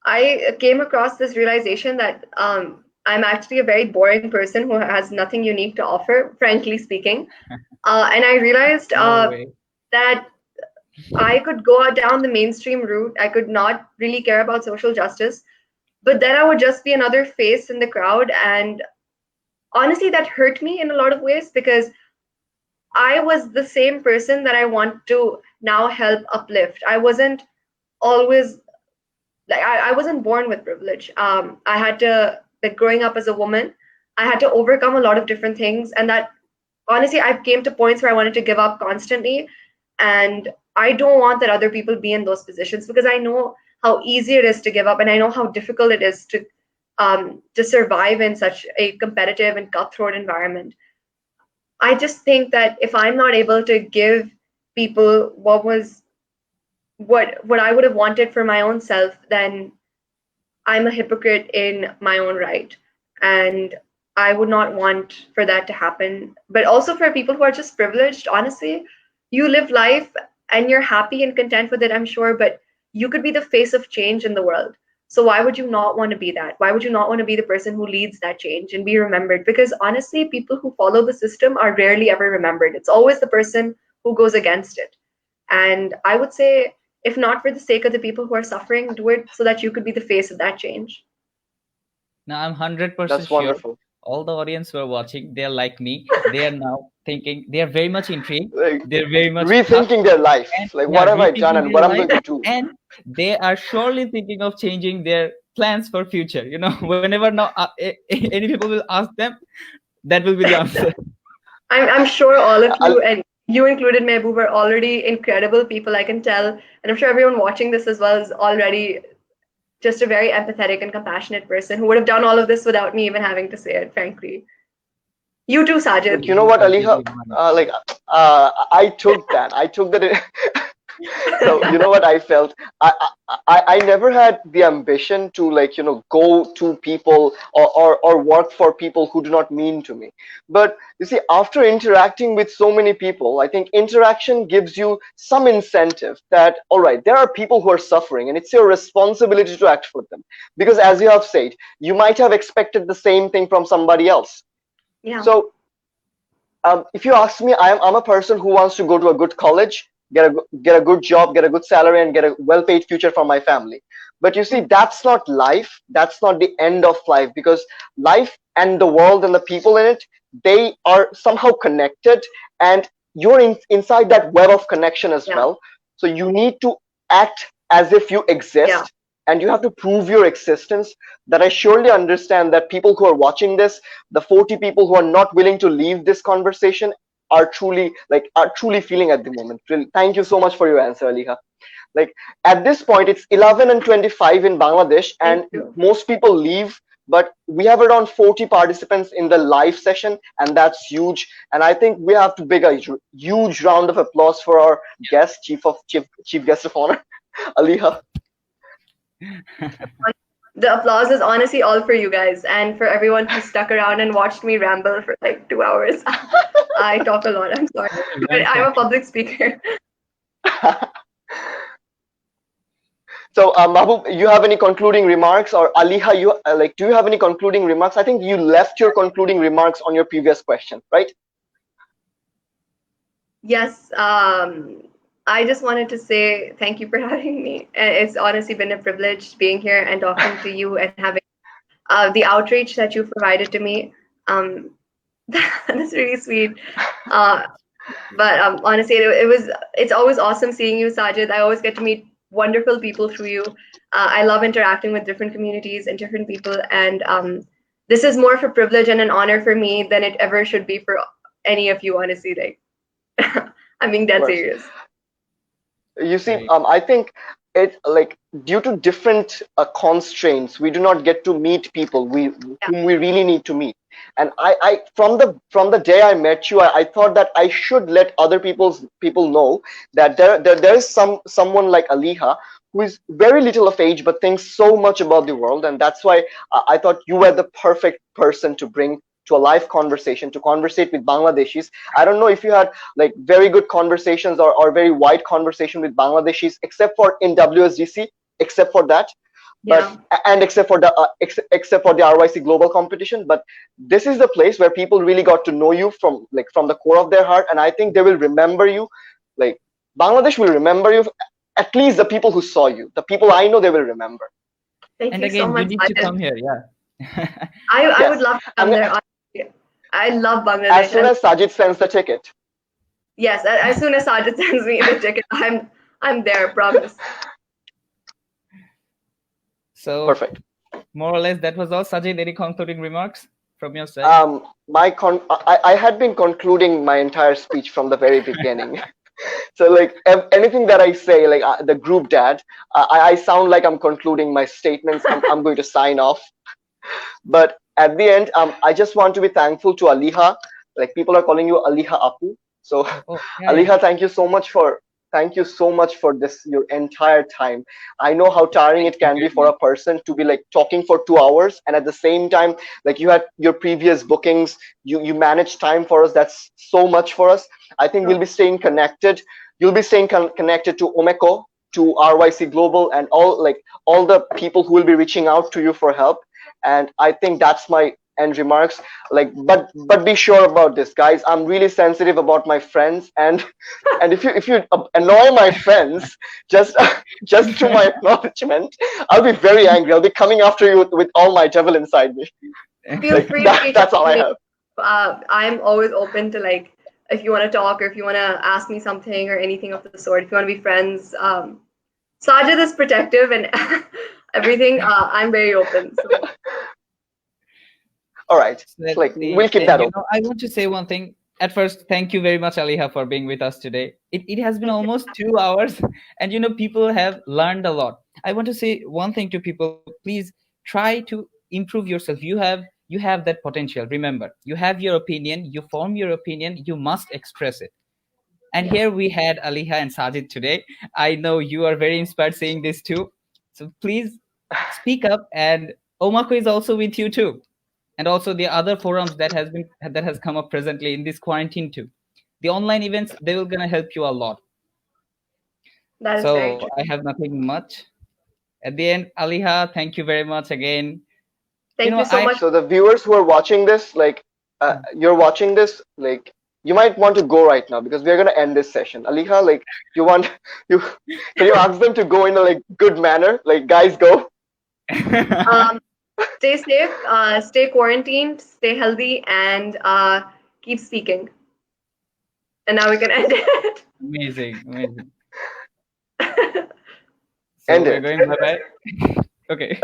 S3: I came across this realization that I'm actually a very boring person who has nothing unique to offer, frankly speaking. And I realized that I could go down the mainstream route. I could not really care about social justice, but then I would just be another face in the crowd. And honestly, that hurt me in a lot of ways because I was the same person that I want to now help uplift. I wasn't always like I wasn't born with privilege. I had to, like, growing up as a woman, I had to overcome a lot of different things, and that honestly, I came to points where I wanted to give up constantly. And I don't want that other people be in those positions because I know how easy it is to give up, and I know how difficult it is to survive in such a competitive and cutthroat environment. I just think that if I'm not able to give people what I would have wanted for my own self, then I'm a hypocrite in my own right. And I would not want for that to happen. But also for people who are just privileged, honestly, you live life and you're happy and content with it, I'm sure, but you could be the face of change in the world. So why would you not want to be that? Why would you not want to be the person who leads that change and be remembered? Because honestly, people who follow the system are rarely ever remembered. It's always the person who goes against it. And I would say, if not for the sake of the people who are suffering, do it so that you could be the face of that change.
S1: Now I'm 100%
S2: That's
S1: sure
S2: wonderful.
S1: all the audience who are watching, they're like me. They are now thinking, they are very much intrigued.
S2: Like,
S1: They're very much
S2: rethinking their life. Like, what have I done and what I'm going to do?
S1: And they are surely thinking of changing their plans for future. Whenever now any people will ask them, that will be the answer.
S3: I'm sure all of you, and you included, Mehboob, are already incredible people, I can tell. And I'm sure everyone watching this as well is already just a very empathetic and compassionate person who would have done all of this without me even having to say it, frankly. You too, Sajid.
S2: You know what, Aleha? I took that. So you know what I felt? I never had the ambition to go to people or work for people who do not mean to me. But you see, after interacting with so many people, I think interaction gives you some incentive that, all right, there are people who are suffering and it's your responsibility to act for them. Because as you have said, you might have expected the same thing from somebody else.
S3: Yeah.
S2: So if you ask me, I'm a person who wants to go to a good college, get a good job, get a good salary, and get a well-paid future for my family. But you see, that's not life. That's not the end of life, because life and the world and the people in it, they are somehow connected, and you're inside that web of connection as well. So you need to act as if you exist. and you have to prove your existence, that I surely understand that people who are watching this, the 40 people who are not willing to leave this conversation, are truly feeling at the moment. Really, thank you so much for your answer, Aleha. Like at this point, it's 11:25 in Bangladesh, and most people leave. But we have around 40 participants in the live session, and that's huge. And I think we have to big a huge round of applause for our guest, chief guest of honor, Aleha.
S3: The applause is honestly all for you guys and for everyone who stuck around and watched me ramble for like 2 hours. I talk a lot. I'm sorry, but I'm a public speaker.
S2: So, Mahbub, you have any concluding remarks, or Aleha, do you have any concluding remarks? I think you left your concluding remarks on your previous question, right?
S3: Yes. I just wanted to say thank you for having me. It's honestly been a privilege being here and talking to you and having the outreach that you provided to me. That's really sweet. But honestly, it's always awesome seeing you, Sajid. I always get to meet wonderful people through you. I love interacting with different communities and different people, and this is more of a privilege and an honor for me than it ever should be for any of you, honestly. Like, I'm being dead serious.
S2: You see, I think it due to different constraints, we do not get to meet people whom we really need to meet. And I from the day I met you, I thought that I should let other people know that there is someone like Aleha who is very little of age but thinks so much about the world, and that's why I thought you were the perfect person to bring to a live conversation, to conversate with Bangladeshis. I don't know if you had like very good conversations or very wide conversation with Bangladeshis, except for in WSDC, except for that, but and except for the RYC Global competition. But this is the place where people really got to know you from the core of their heart, and I think they will remember you. Like Bangladesh will remember you. At least the people who saw you, the people I know, they will remember.
S3: Thank you so much.
S1: You need to come here,
S3: I would love to come there. I love Bangladesh.
S2: As soon as Sajid sends the ticket.
S3: Yes, as soon as Sajid sends me the ticket, I'm there, promise.
S1: So
S2: perfect.
S1: More or less, that was all. Sajid, any concluding remarks from your side?
S2: I had been concluding my entire speech from the very beginning. So like anything that I say, like the group dad, I sound like I'm concluding my statements. I'm going to sign off. But at the end, I just want to be thankful to Aleha. Like people are calling you Aleha Apu. So Aleha, thank you so much for this your entire time. I know how tiring it can be for a person to be like talking for 2 hours, and at the same time, like you had your previous bookings, you managed time for us. That's so much for us. I think we'll be staying connected. You'll be staying connected to OEMACO, to RYC Global, and all the people who will be reaching out to you for help. And I think that's my end remarks. But be sure about this, guys. I'm really sensitive about my friends, and if you annoy my friends just through my acknowledgement, I'll be very angry. I'll be coming after you with all my devil inside me.
S3: Feel free.
S2: That's all I have.
S3: I'm always open to if you want to talk or if you want to ask me something or anything of the sort. If you want to be friends, Sajid is protective and everything. I'm very open. So.
S2: All right, we'll keep that open.
S1: I want to say one thing. At first, thank you very much, Aleha, for being with us today. It has been almost 2 hours, and people have learned a lot. I want to say one thing to people: please try to improve yourself. You have that potential. Remember, you have your opinion. You form your opinion. You must express it. And here we had Aleha and Sajid today. I know you are very inspired seeing this too. So please speak up. And OEMACO is also with you too. And also the other forums that has come up presently in this quarantine too. The online events, they will gonna help you a lot.
S3: That is very true.
S1: I have nothing much. At the end, Aleha, thank you very much again.
S3: Thank you so much.
S2: So the viewers who are watching this, you're watching this, you might want to go right now because we're gonna end this session. Aleha, can you ask them to go in a good manner? Guys, go.
S3: Stay safe, stay quarantined, stay healthy, and keep speaking. And now we can end it.
S1: Amazing. So
S2: End
S1: we're
S2: it.
S1: going bye-bye. Okay.